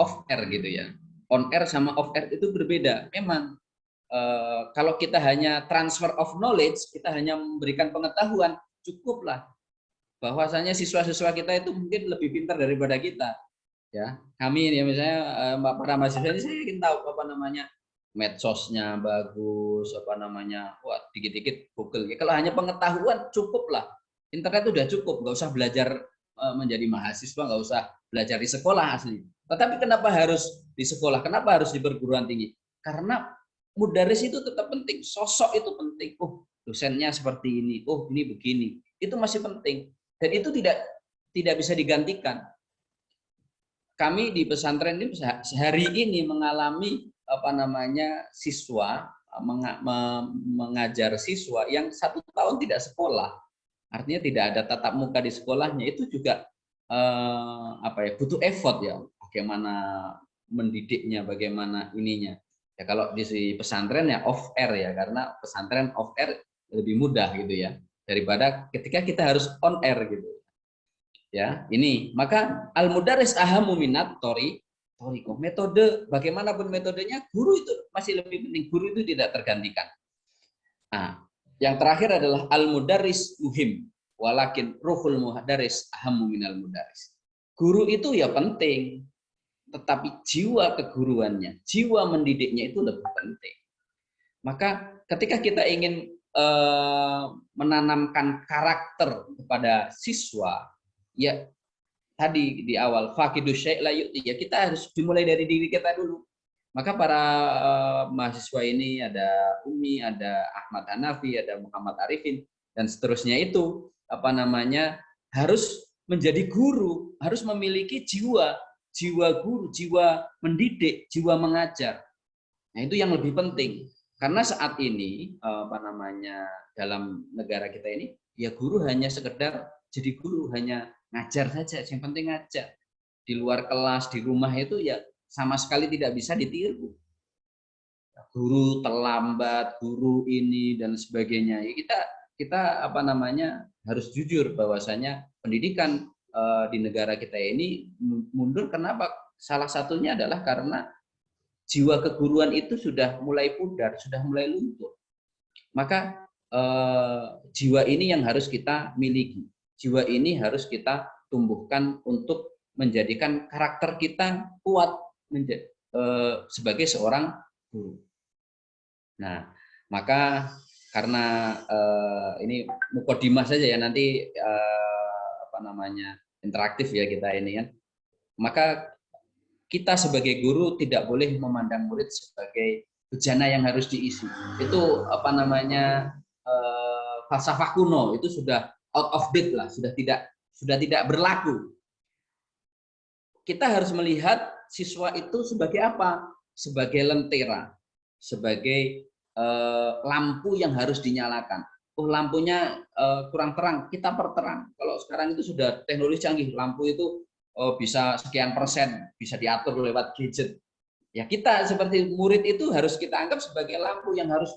Speaker 2: off air gitu ya. On air sama off air itu berbeda. Memang kalau kita hanya transfer of knowledge, kita hanya memberikan pengetahuan, cukuplah. Bahwasanya siswa-siswa kita itu mungkin lebih pintar daripada kita. Ya, kami ya misalnya para mahasiswa ini saya ingin tahu medsosnya bagus, wah dikit-dikit Google. Kalau hanya pengetahuan cukuplah. Internet udah cukup, nggak usah belajar menjadi mahasiswa, nggak usah belajar di sekolah asli. Tetapi kenapa harus di sekolah? Kenapa harus di perguruan tinggi? Karena mudaris itu tetap penting, sosok itu penting. Oh, dosennya seperti ini, oh ini begini, itu masih penting dan itu tidak bisa digantikan. Kami di pesantren ini sehari ini mengalami siswa mengajar siswa yang 1 tahun tidak sekolah, artinya tidak ada tatap muka di sekolahnya, itu juga butuh effort ya, bagaimana mendidiknya, bagaimana ininya. Ya kalau di pesantren ya off air ya, karena pesantren off air lebih mudah gitu ya daripada ketika kita harus on air gitu. Ya, ini maka al-mudarris ahamu minat toriko. Metode bagaimanapun metodenya, guru itu masih lebih penting. Guru itu tidak tergantikan. Nah, yang terakhir adalah al-mudarris muhim, walakin ruhul mudarris ahamu minal mudarris. Guru itu ya penting, tetapi jiwa keguruannya, jiwa mendidiknya itu lebih penting. Maka ketika kita ingin menanamkan karakter kepada siswa, ya tadi di awal fakidus syai' la yu'ti, ya kita harus dimulai dari diri kita dulu. Maka para mahasiswa ini ada Umi, ada Ahmad Hanafi, ada Muhammad Arifin dan seterusnya itu harus menjadi guru, harus memiliki jiwa guru, jiwa mendidik, jiwa mengajar. Nah, itu yang lebih penting. Karena saat ini dalam negara kita ini ya guru hanya sekedar jadi guru, hanya ngajar saja, yang penting ngajar. Di luar kelas, di rumah itu ya sama sekali tidak bisa ditiru. Guru terlambat, guru ini dan sebagainya. Ya kita harus jujur bahwasanya pendidikan di negara kita ini mundur. Kenapa? Salah satunya adalah karena jiwa keguruan itu sudah mulai pudar, sudah mulai luntur. Maka jiwa ini yang harus kita miliki. Jiwa ini harus kita tumbuhkan untuk menjadikan karakter kita kuat sebagai seorang guru. Nah, maka karena ini mukodimah saja ya, nanti interaktif ya kita ini kan. Maka kita sebagai guru tidak boleh memandang murid sebagai bejana yang harus diisi. Itu falsafah kuno, itu sudah out of date lah, sudah tidak berlaku. Kita harus melihat siswa itu sebagai apa? Sebagai lentera, sebagai lampu yang harus dinyalakan. Oh, lampunya kurang terang, kita perterang. Kalau sekarang itu sudah teknologi canggih, lampu itu bisa sekian persen, bisa diatur lewat gadget. Ya kita seperti murid itu harus kita anggap sebagai lampu yang harus,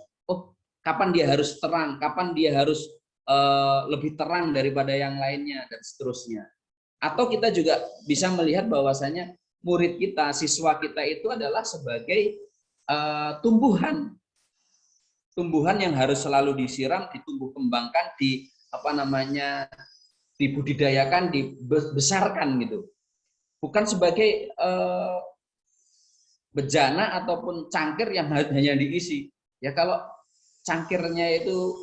Speaker 2: kapan dia harus terang, kapan dia harus lebih terang daripada yang lainnya dan seterusnya. Atau kita juga bisa melihat bahwasanya murid kita, siswa kita itu adalah sebagai tumbuhan yang harus selalu disiram, ditumbuh kembangkan, dibudidayakan, dibesarkan gitu. Bukan sebagai bejana ataupun cangkir yang hanya diisi. Ya kalau cangkirnya itu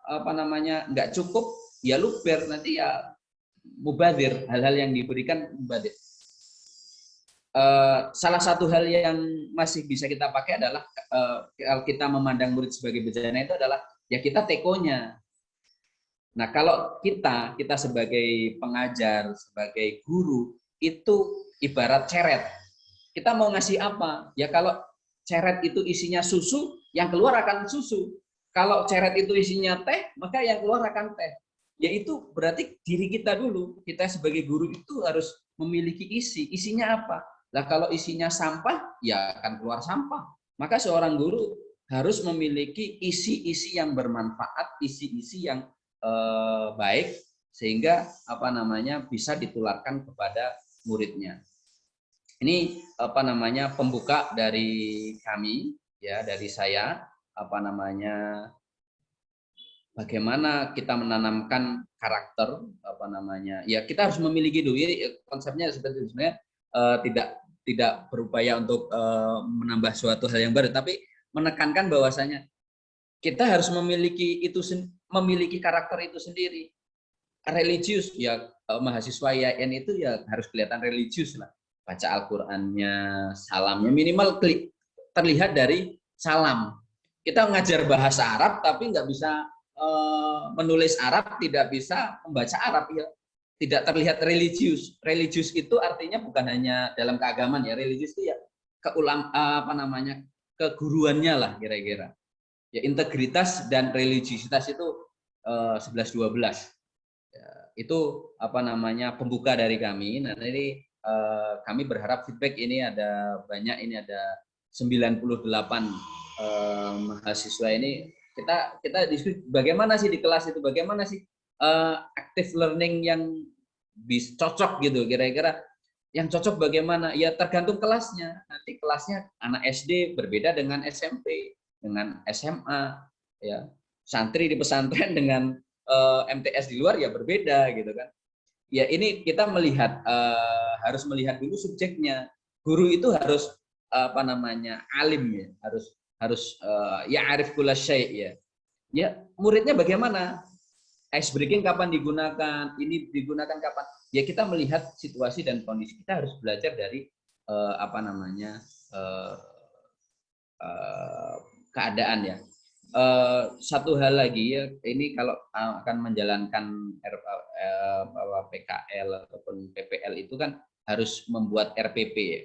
Speaker 2: nggak cukup, ya luber, nanti ya mubadir, hal-hal yang diberikan mubadir. Salah satu hal yang masih bisa kita pakai adalah kalau kita memandang murid sebagai bejana itu adalah ya kita tekonya. Nah, kalau kita sebagai pengajar, sebagai guru itu ibarat ceret. Kita mau ngasih apa? Ya kalau ceret itu isinya susu, yang keluar akan susu. Kalau ceret itu isinya teh, maka yang keluar akan teh. Yaitu berarti diri kita dulu. Kita sebagai guru itu harus memiliki isi. Isinya apa? Nah, kalau isinya sampah, ya akan keluar sampah. Maka seorang guru harus memiliki isi-isi yang bermanfaat, isi-isi yang baik, sehingga bisa ditularkan kepada muridnya. Ini pembuka dari kami, ya, dari saya, bagaimana kita menanamkan karakter, ya kita harus memiliki dulu. Konsepnya seperti sebenarnya tidak berupaya untuk menambah suatu hal yang baru, tapi menekankan bahwasanya kita harus memiliki karakter itu sendiri. Religius ya, mahasiswa IAIN itu ya harus kelihatan religius lah. Baca Al-Qur'annya, salamnya minimal terlihat dari salam. Kita ngajar bahasa Arab tapi nggak bisa menulis Arab, tidak bisa membaca Arab, ya tidak terlihat religius. Religius itu artinya bukan hanya dalam keagamaan ya, religius itu ya keguruannya lah kira-kira. Ya, integritas dan religiusitas itu 11-12. Ya, itu pembuka dari kami. Nah, ini kami berharap feedback ini ada banyak, ini ada 98 mahasiswa ini. Kita diskusi bagaimana sih di kelas itu, bagaimana sih active learning yang bisa cocok gitu kira-kira. Yang cocok bagaimana? Ya tergantung kelasnya. Nanti kelasnya anak SD berbeda dengan SMP, dengan SMA, ya santri di pesantren dengan MTS di luar ya berbeda gitu kan. Ya ini kita melihat harus melihat dulu subjeknya. Guru itu harus alim ya, harus ya arif kulla syai' ya. Ya muridnya bagaimana? Ice breaking kapan digunakan? Ini digunakan kapan? Ya kita melihat situasi dan kondisi. Kita harus belajar dari keadaan ya. Satu hal lagi ya, ini kalau akan menjalankan PKL ataupun PPL itu kan harus membuat RPP ya.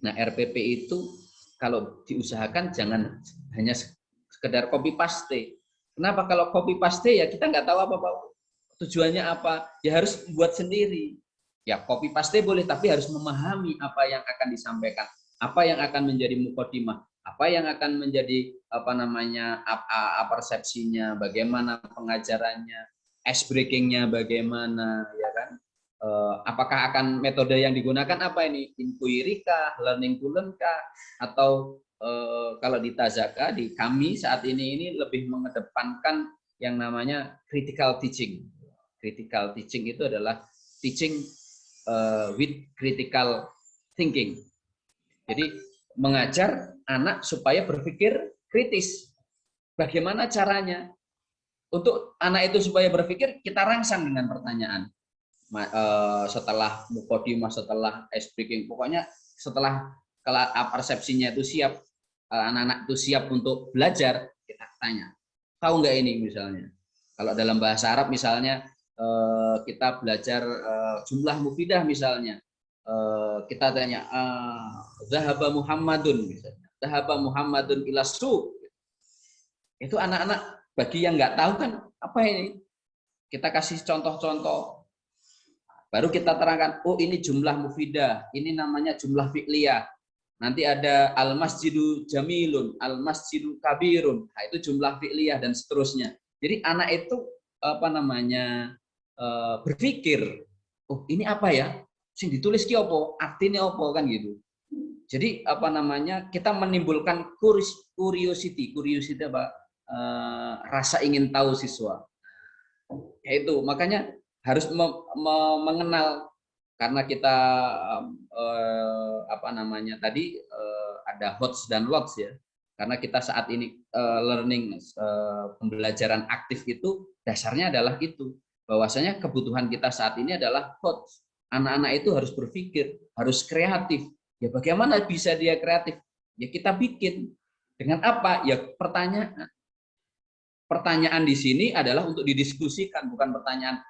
Speaker 2: Nah RPP itu kalau diusahakan jangan hanya sekedar copy paste. Kenapa? Kalau copy paste ya kita nggak tahu apa tujuannya apa. Ya harus buat sendiri. Ya copy paste boleh, tapi harus memahami apa yang akan disampaikan, apa yang akan menjadi muqaddimah, apa yang akan menjadi persepsinya, bagaimana pengajarannya, ice breakingnya bagaimana, ya kan? Apakah akan metode yang digunakan apa ini? Inquiry kah, learning to learn kah, atau kalau di Tazaka, di kami saat ini lebih mengedepankan yang namanya critical teaching. Critical teaching itu adalah teaching with critical thinking. Jadi mengajar anak supaya berpikir kritis. Bagaimana caranya? Untuk anak itu supaya berpikir, kita rangsang dengan pertanyaan. Setelah muqaddimah, setelah ice breaking, pokoknya setelah persepsinya itu siap, anak-anak itu siap untuk belajar, kita tanya, tahu nggak ini misalnya? Kalau dalam bahasa Arab misalnya kita belajar jumlah mufidah misalnya, kita tanya zahaba Muhammadun misalnya, zahaba Muhammadun ila suq. Itu anak-anak bagi yang nggak tahu kan apa ini? Kita kasih contoh-contoh. Baru kita terangkan, oh ini jumlah mufidah, ini namanya jumlah fi'liyah. Nanti ada al-masjidu jamilun, al-masjidu kabirun. Nah, itu jumlah fi'liyah dan seterusnya. Jadi anak itu berpikir, oh ini apa ya? Sing ditulis ki opo, artinya opo kan gitu. Jadi kita menimbulkan curiosity apa? Rasa ingin tahu siswa. Yaitu makanya harus mengenal, karena kita tadi ada HOTS dan LOTS ya, karena kita saat ini learning pembelajaran aktif itu dasarnya adalah itu, bahwasanya kebutuhan kita saat ini adalah HOTS. Anak-anak itu harus berpikir, harus kreatif. Ya bagaimana bisa dia kreatif? Ya kita bikin dengan apa? Ya pertanyaan. Pertanyaan di sini adalah untuk didiskusikan, bukan pertanyaan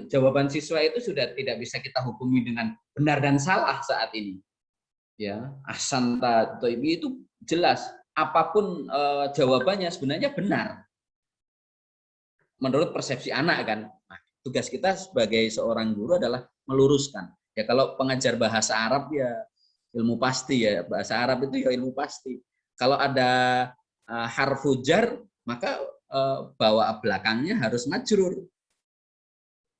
Speaker 2: jawaban siswa itu sudah tidak bisa kita hukumi dengan benar dan salah saat ini. Ya, ahsanta toibi itu jelas, apapun jawabannya sebenarnya benar menurut persepsi anak kan. Nah, tugas kita sebagai seorang guru adalah meluruskan. Ya kalau pengajar bahasa Arab ya ilmu pasti ya, bahasa Arab itu ya ilmu pasti. Kalau ada harfu jar, maka bawa belakangnya harus majrur.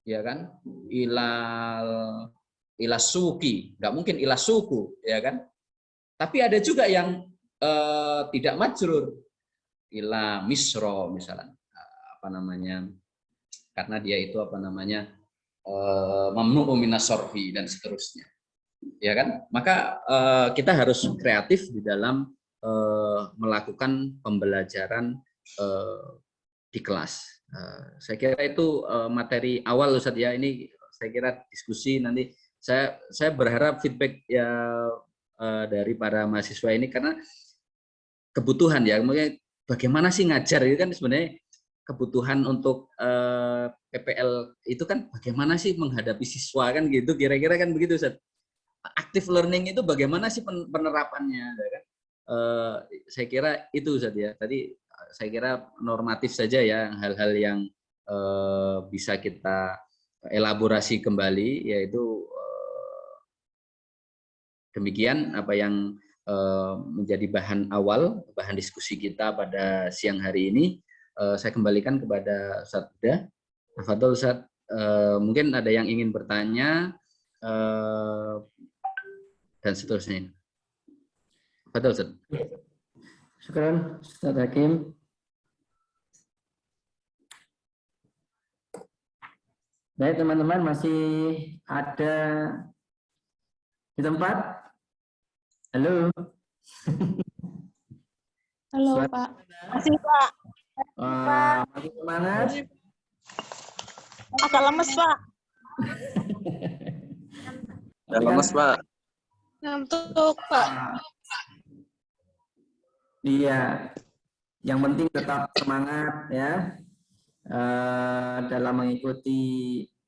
Speaker 2: Ya kan? Ila suki, nggak mungkin ila suku, ya kan? Tapi ada juga yang tidak majrur. Ila misro misalnya. Karena dia itu mamnu'u minas sorfi dan seterusnya. Ya kan? Maka kita harus kreatif di dalam melakukan pembelajaran di kelas. Saya kira itu materi awal Ustadz ya. Ini saya kira diskusi nanti. Saya berharap feedback ya dari para mahasiswa ini, karena kebutuhan ya, mungkin bagaimana sih ngajar itu kan sebenarnya kebutuhan untuk PPL itu kan bagaimana sih menghadapi siswa kan gitu, kira-kira kan begitu Ustaz. Active learning itu bagaimana sih penerapannya ya kan? Saya kira itu Ustaz ya. Tadi saya kira normatif saja ya, hal-hal yang bisa kita elaborasi kembali, yaitu demikian apa yang menjadi bahan awal, bahan diskusi kita pada siang hari ini. Saya kembalikan kepada Ustaz Huda. Tafadhol Ustaz, mungkin ada yang ingin bertanya dan seterusnya. Tafadhol Ustaz.
Speaker 1: Syukran Ustaz Hakim. Baik teman-teman, masih ada di tempat? Halo.
Speaker 4: Halo
Speaker 1: Suara-
Speaker 4: Pak. Masih Pak.
Speaker 1: Masih semangat?
Speaker 4: Agak lemes Pak.
Speaker 3: Udah lemes, Pak.
Speaker 4: Ngantuk Pak.
Speaker 1: Iya, yang penting tetap semangat ya dalam mengikuti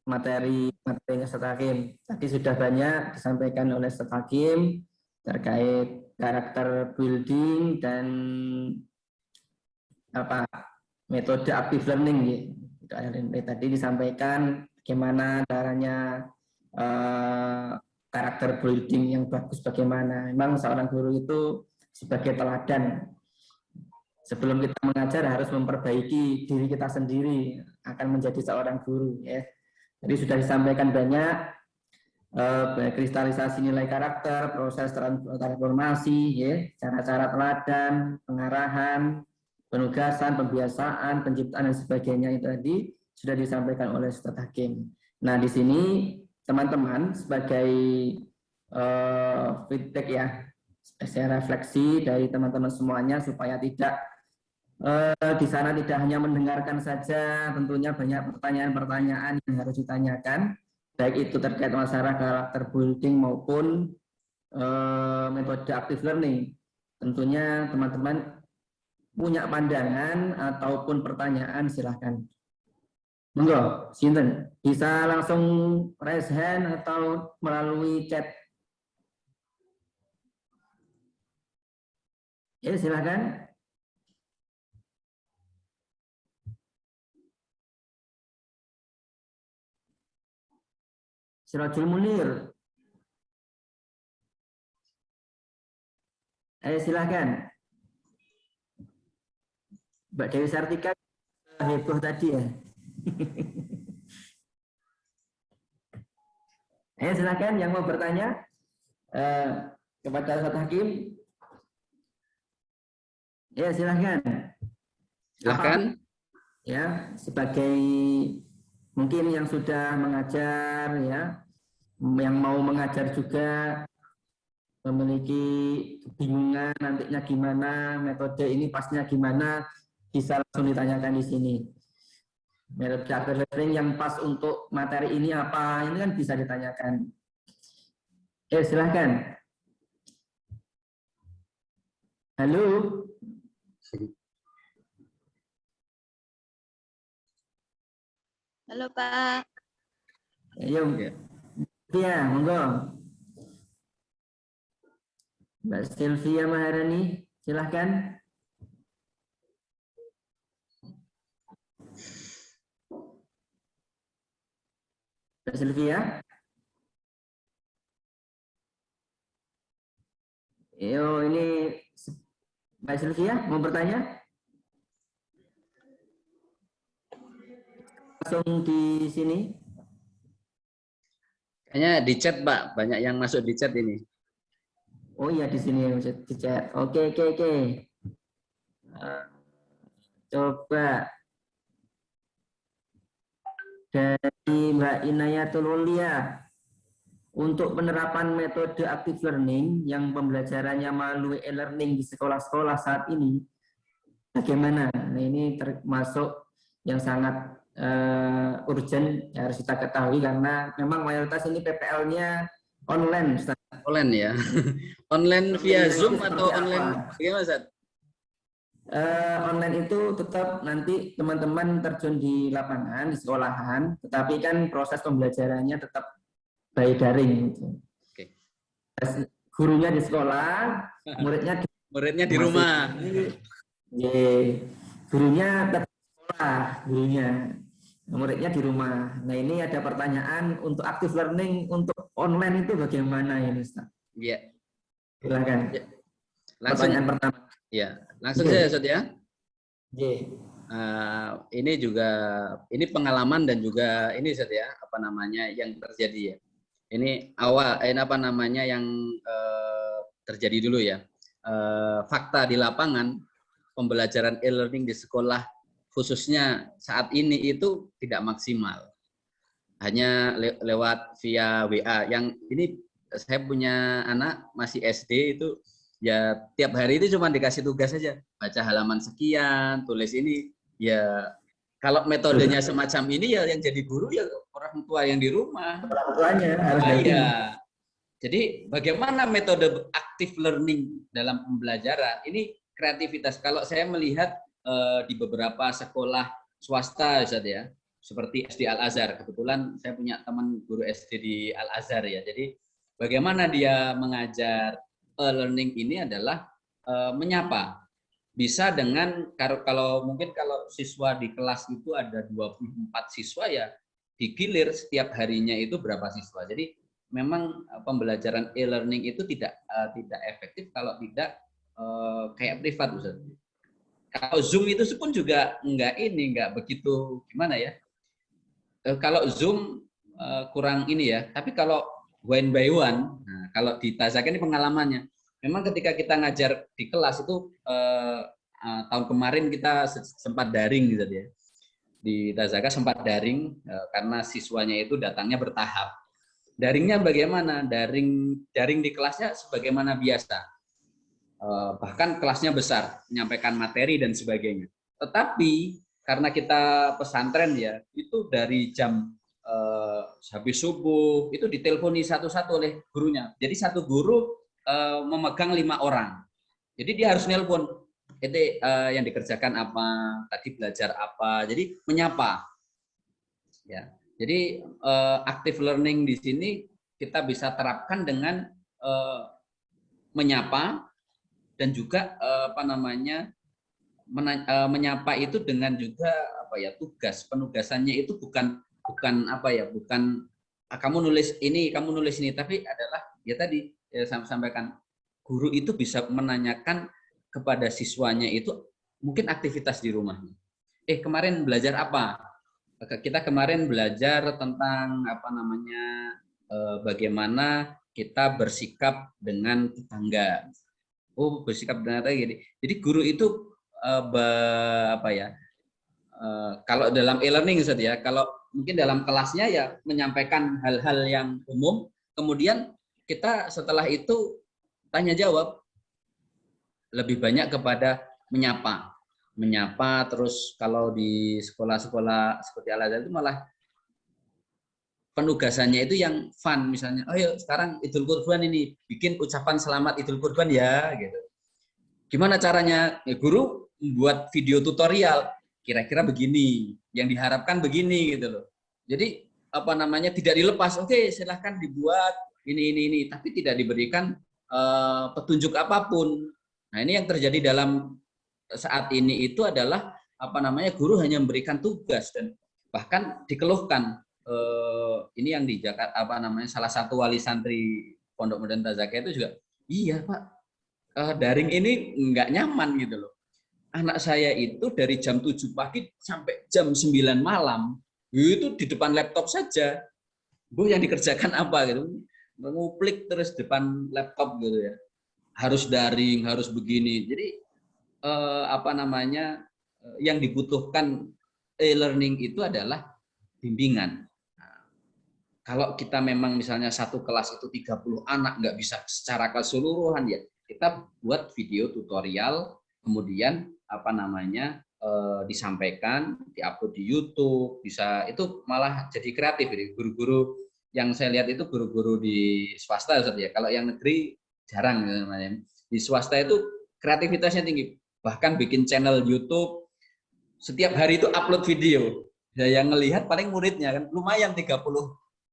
Speaker 1: materi-materinya Ustaz Hakim. Tadi sudah banyak disampaikan oleh Ustaz Hakim terkait karakter building dan metode active learning ya. Tadi disampaikan bagaimana caranya karakter building yang bagus bagaimana. Memang seorang guru itu sebagai teladan. Sebelum kita mengajar harus memperbaiki diri kita sendiri akan menjadi seorang guru ya. Jadi sudah disampaikan banyak kristalisasi nilai karakter, proses transformasi ya, cara-cara teladan, pengarahan, penugasan, pembiasaan, penciptaan dan sebagainya itu tadi sudah disampaikan oleh Ustaz Hakim. Nah, di sini teman-teman sebagai feedback ya, saya refleksi dari teman-teman semuanya supaya tidak di sana tidak hanya mendengarkan saja, tentunya banyak pertanyaan-pertanyaan yang harus ditanyakan, baik itu terkait masalah karakter building maupun metode active learning. Tentunya teman-teman punya pandangan ataupun pertanyaan silahkan. Monggo, sinten bisa langsung raise hand atau melalui chat. Ya, silahkan. Sirajul Munir. Silahkan. Mbak Dewi Sartika heboh tadi ya. Silahkan yang mau bertanya kepada Ustaz Hakim. Ya, silahkan.
Speaker 2: Silahkan.
Speaker 1: Ya, sebagai mungkin yang sudah mengajar ya, yang mau mengajar juga memiliki kebingungan nantinya gimana, metode ini pasnya gimana, bisa langsung ditanyakan di sini. Metode active learning yang pas untuk materi ini apa, ini kan bisa ditanyakan. Silahkan. Halo.
Speaker 4: Halo Pak.
Speaker 1: Ayo. Ya, monggo. Mbak Sylvia Maharani, silahkan. Mbak Sylvia. Yo, ini Mbak Sylvia mau bertanya? Langsung di sini.
Speaker 2: Kayaknya di chat, Pak. Banyak yang masuk di chat ini.
Speaker 1: Oh iya, di sini di chat. Oke. Coba dari Mbak Inayatul Ulia. Untuk penerapan metode active learning yang pembelajarannya melalui e-learning di sekolah-sekolah saat ini, bagaimana? Nah, ini termasuk yang sangat urgent, ya, harus kita ketahui karena memang mayoritas ini PPL-nya online, Ustaz.
Speaker 2: Online ya. Online via Zoom atau online gimana, Ustaz?
Speaker 1: Online itu tetap nanti teman-teman terjun di lapangan, di sekolahan, tetapi kan proses pembelajarannya tetap by daring. Gitu.
Speaker 2: Oke.
Speaker 1: Gurunya di sekolah,
Speaker 2: Muridnya di rumah.
Speaker 1: Gurunya tetap di sekolah, gurunya. Muridnya di rumah. Nah ini ada pertanyaan untuk active learning untuk online itu bagaimana ini, Ustaz?
Speaker 2: Iya.
Speaker 1: Silakan.
Speaker 2: Ya. Langsung.
Speaker 1: Pertanyaan pertama.
Speaker 2: Ya, langsung saja, Ustaz ya. Ini juga pengalaman dan juga ini Ustaz ya, apa namanya yang terjadi ya. Ini awal apa namanya yang terjadi dulu ya. Fakta di lapangan pembelajaran e-learning di sekolah khususnya saat ini itu tidak maksimal. Hanya lewat via WA. Yang ini saya punya anak masih SD itu ya tiap hari itu cuma dikasih tugas saja, baca halaman sekian, tulis ini. Ya kalau metodenya semacam ini ya yang jadi guru ya orang tua yang di rumah.
Speaker 1: Orang tuanya harus
Speaker 2: ya. Jadi bagaimana metode active learning dalam pembelajaran? Ini kreativitas. Kalau saya melihat di beberapa sekolah swasta Ustaz ya, seperti SD Al-Azhar. Kebetulan saya punya teman guru SD di Al-Azhar ya. Jadi bagaimana dia mengajar learning ini adalah menyapa. Bisa dengan kalau siswa di kelas itu ada 24 siswa ya digilir setiap harinya itu berapa siswa. Jadi memang pembelajaran e-learning itu tidak efektif kalau tidak kayak privat Ustaz. Kalau Zoom itu pun juga enggak begitu gimana ya. Kalau Zoom kurang ini ya, tapi kalau one by one, nah, kalau di Tazaka ini pengalamannya, memang ketika kita ngajar di kelas itu tahun kemarin kita sempat daring gitu ya. Di Tazaka sempat daring karena siswanya itu datangnya bertahap. Daringnya bagaimana? Daring di kelasnya sebagaimana biasa. Bahkan kelasnya besar, menyampaikan materi dan sebagainya. Tetapi karena kita pesantren ya, itu dari jam habis subuh itu diteleponi satu-satu oleh gurunya. Jadi satu guru memegang 5 orang. Jadi dia harus nelpon. Itu yang dikerjakan apa, tadi belajar apa. Jadi menyapa. Ya. Jadi active learning di sini kita bisa terapkan dengan menyapa dan juga menyapa itu dengan juga tugas. Penugasannya itu bukan kamu nulis ini, tapi adalah ya tadi saya sampaikan guru itu bisa menanyakan kepada siswanya itu mungkin aktivitas di rumahnya. Kemarin belajar apa? Kita kemarin belajar tentang bagaimana kita bersikap dengan tetangga. Bersikap dengan tetangga. Jadi guru itu kalau dalam e-learning Ustaz ya, kalau mungkin dalam kelasnya ya menyampaikan hal-hal yang umum, kemudian kita setelah itu tanya jawab lebih banyak kepada menyapa terus kalau di sekolah-sekolah seperti Al-Azhar itu malah penugasannya itu yang fun, misalnya ayo sekarang Idul Kurban ini bikin ucapan selamat Idul Kurban ya gitu. Gimana caranya? Guru membuat video tutorial kira-kira begini, yang diharapkan begini gitu loh. Jadi tidak dilepas. Oke, silahkan dibuat ini, tapi tidak diberikan petunjuk apapun. Nah, ini yang terjadi dalam saat ini itu adalah guru hanya memberikan tugas dan bahkan dikeluhkan. Ini yang di Jakarta salah satu wali santri Pondok Modern Tazaka itu juga, iya Pak, daring ini nggak nyaman gitu loh. Anak saya itu dari jam 7 pagi sampai jam 9 malam itu di depan laptop saja. Bu, yang dikerjakan apa gitu? Menguplik terus depan laptop gitu ya. Harus daring, harus begini. Jadi yang dibutuhkan e-learning itu adalah bimbingan. Nah, kalau kita memang misalnya satu kelas itu 30 anak nggak bisa secara keseluruhan ya, kita buat video tutorial, kemudian disampaikan, diupload di YouTube, bisa itu malah jadi kreatif ini. Guru-guru yang saya lihat itu guru-guru di swasta Ustaz ya. Kalau yang negeri jarang namanya. Di swasta itu kreativitasnya tinggi. Bahkan bikin channel YouTube setiap hari itu upload video. Ya, yang ngelihat paling muridnya kan lumayan 30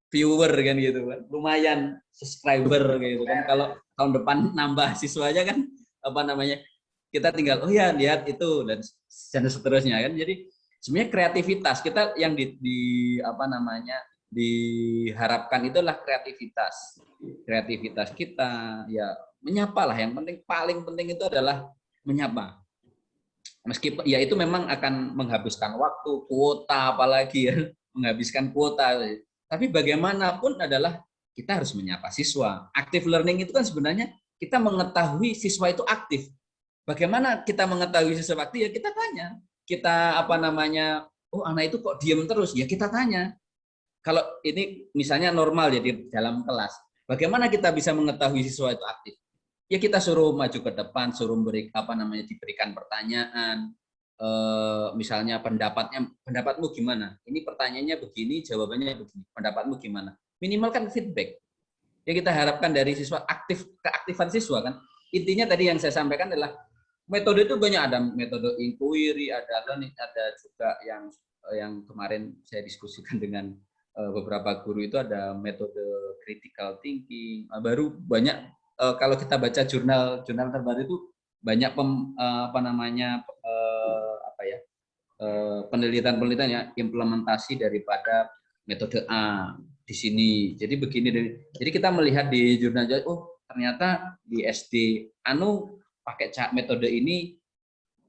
Speaker 2: viewer kan gitu kan. Lumayan subscriber gitu kan. Kalau tahun depan nambah siswanya kan apa namanya? Kita tinggal oh ya lihat itu dan seterusnya kan. Jadi sebenarnya kreativitas kita yang di apa namanya? Diharapkan itulah kreativitas kita ya menyapa lah, yang penting paling penting itu adalah menyapa, meskipun ya itu memang akan menghabiskan waktu, kuota apalagi ya menghabiskan kuota, tapi bagaimanapun adalah kita harus menyapa siswa. Active learning itu kan sebenarnya kita mengetahui siswa itu aktif. Bagaimana kita mengetahui siswa aktif? Ya kita tanya, kita apa namanya, oh anak itu kok diem terus, ya kita tanya. Kalau ini misalnya normal ya di dalam kelas, bagaimana kita bisa mengetahui siswa itu aktif? Ya kita suruh maju ke depan, suruh diberikan pertanyaan, misalnya pendapatmu gimana? Ini pertanyaannya begini, jawabannya begini. Pendapatmu gimana? Minimal kan feedback. Yang kita harapkan dari siswa keaktifan siswa kan. Intinya tadi yang saya sampaikan adalah metode itu banyak, ada metode inquiry, ada learning, ada juga yang kemarin saya diskusikan dengan beberapa guru itu ada metode critical thinking. Baru banyak kalau kita baca jurnal terbaru itu banyak penelitian ya, implementasi daripada metode A di sini. Jadi begini, jadi kita melihat di jurnal, oh ternyata di SD pakai metode ini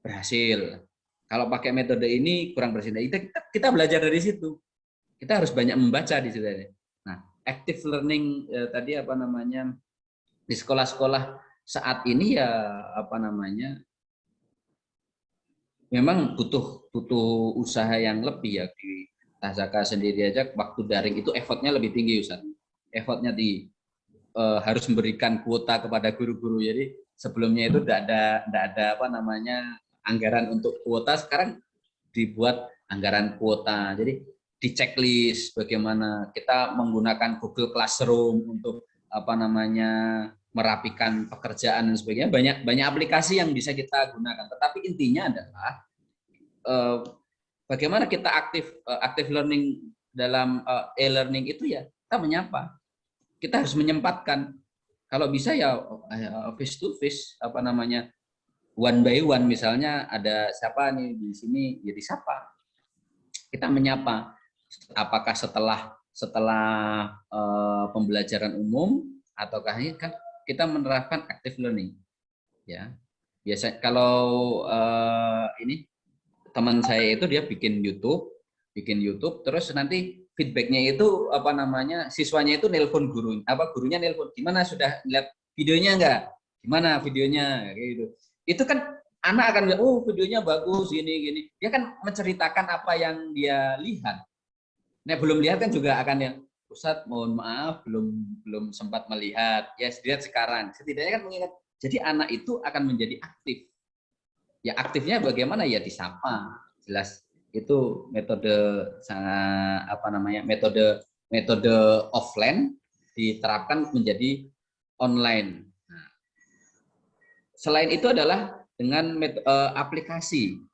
Speaker 2: berhasil. Kalau pakai metode ini kurang berhasil. Kita belajar dari situ. Kita harus banyak membaca di situ. Nah, active learning tadi apa namanya di sekolah-sekolah saat ini ya apa namanya memang butuh usaha yang lebih ya. Di Tazaka sendiri aja waktu daring itu effortnya lebih tinggi Ustaz. Effortnya harus memberikan kuota kepada guru-guru. Jadi sebelumnya itu tidak ada apa namanya anggaran untuk kuota, sekarang dibuat anggaran kuota. Jadi di checklist bagaimana kita menggunakan Google Classroom untuk apa namanya merapikan pekerjaan dan sebagainya. Banyak aplikasi yang bisa kita gunakan. Tetapi intinya adalah bagaimana kita aktif learning dalam e-learning itu ya kita menyapa. Kita harus menyempatkan. Kalau bisa ya face to face apa namanya one by one, misalnya ada siapa nih di sini ya disapa. Kita menyapa. Apakah setelah pembelajaran umum ataukah ini kan kita menerapkan active learning ya. Biasa kalau ini teman saya itu dia bikin YouTube terus nanti feedbacknya itu apa namanya siswanya itu nelpon gurunya nelpon, gimana sudah lihat videonya enggak, gimana videonya gitu. Itu kan anak akan bilang oh videonya bagus gini dia kan menceritakan apa yang dia lihat. Nah, belum lihat kan juga akan yang Ustadz mohon maaf belum sempat melihat. Ya, lihat sekarang. Setidaknya kan mengingat. Jadi anak itu akan menjadi aktif. Ya, aktifnya bagaimana ya disapa. Jelas itu metode apa namanya? Metode offline diterapkan menjadi online. Nah, selain itu adalah dengan aplikasi.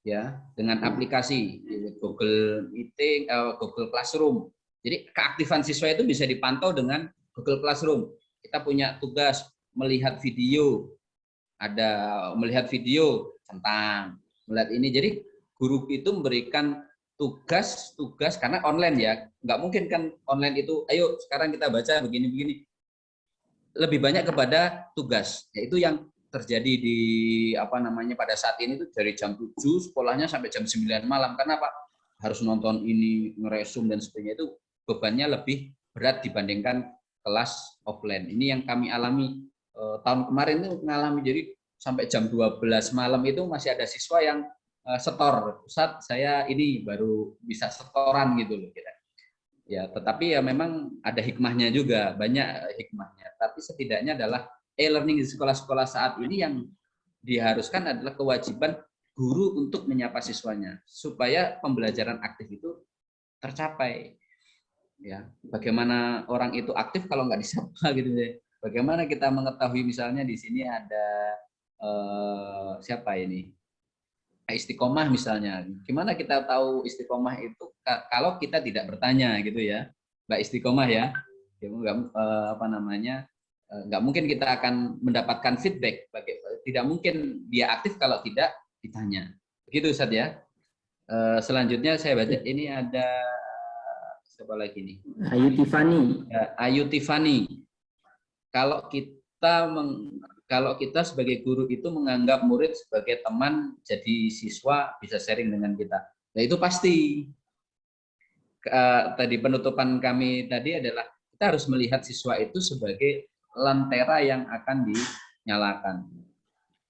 Speaker 2: Ya, dengan aplikasi Google Meeting, Google Classroom. Jadi keaktifan siswa itu bisa dipantau dengan Google Classroom. Kita punya tugas melihat video, melihat video tentang melihat ini. Jadi guru itu memberikan tugas karena online ya, nggak mungkin kan online itu. Ayo sekarang kita baca begini. Lebih banyak kepada tugas, yaitu yang terjadi di apa namanya pada saat ini tuh dari jam 7 sekolahnya sampai jam 9 malam. Karena apa? Harus nonton ini, ngeresum dan sebagainya, itu bebannya lebih berat dibandingkan kelas offline. Ini yang kami alami tahun kemarin itu mengalami, jadi sampai jam 12 malam itu masih ada siswa yang setor. Ustadz, saya ini baru bisa setoran gitu loh kira. Ya, tetapi ya memang ada hikmahnya juga, banyak hikmahnya. Tapi setidaknya adalah e-learning di sekolah-sekolah saat ini yang diharuskan adalah kewajiban guru untuk menyapa siswanya supaya pembelajaran aktif itu tercapai. Ya, bagaimana orang itu aktif kalau nggak disapa gitu ya. Bagaimana kita mengetahui misalnya di sini ada siapa ini? Istiqomah misalnya. Gimana kita tahu istiqomah itu kalau kita tidak bertanya gitu ya. Mbak Istiqomah ya. Ya, nggak apa namanya? Nggak mungkin kita akan mendapatkan feedback. Tidak mungkin dia aktif kalau tidak ditanya. Begitu Ustaz ya. Selanjutnya saya baca ini ada siapa lagi nih?
Speaker 1: Ayu Tiffany.
Speaker 2: Ayu Tiffany. Kalau kita sebagai guru itu menganggap murid sebagai teman, jadi siswa bisa sharing dengan kita. Nah itu pasti. Tadi penutupan kami tadi adalah kita harus melihat siswa itu sebagai lentera yang akan dinyalakan.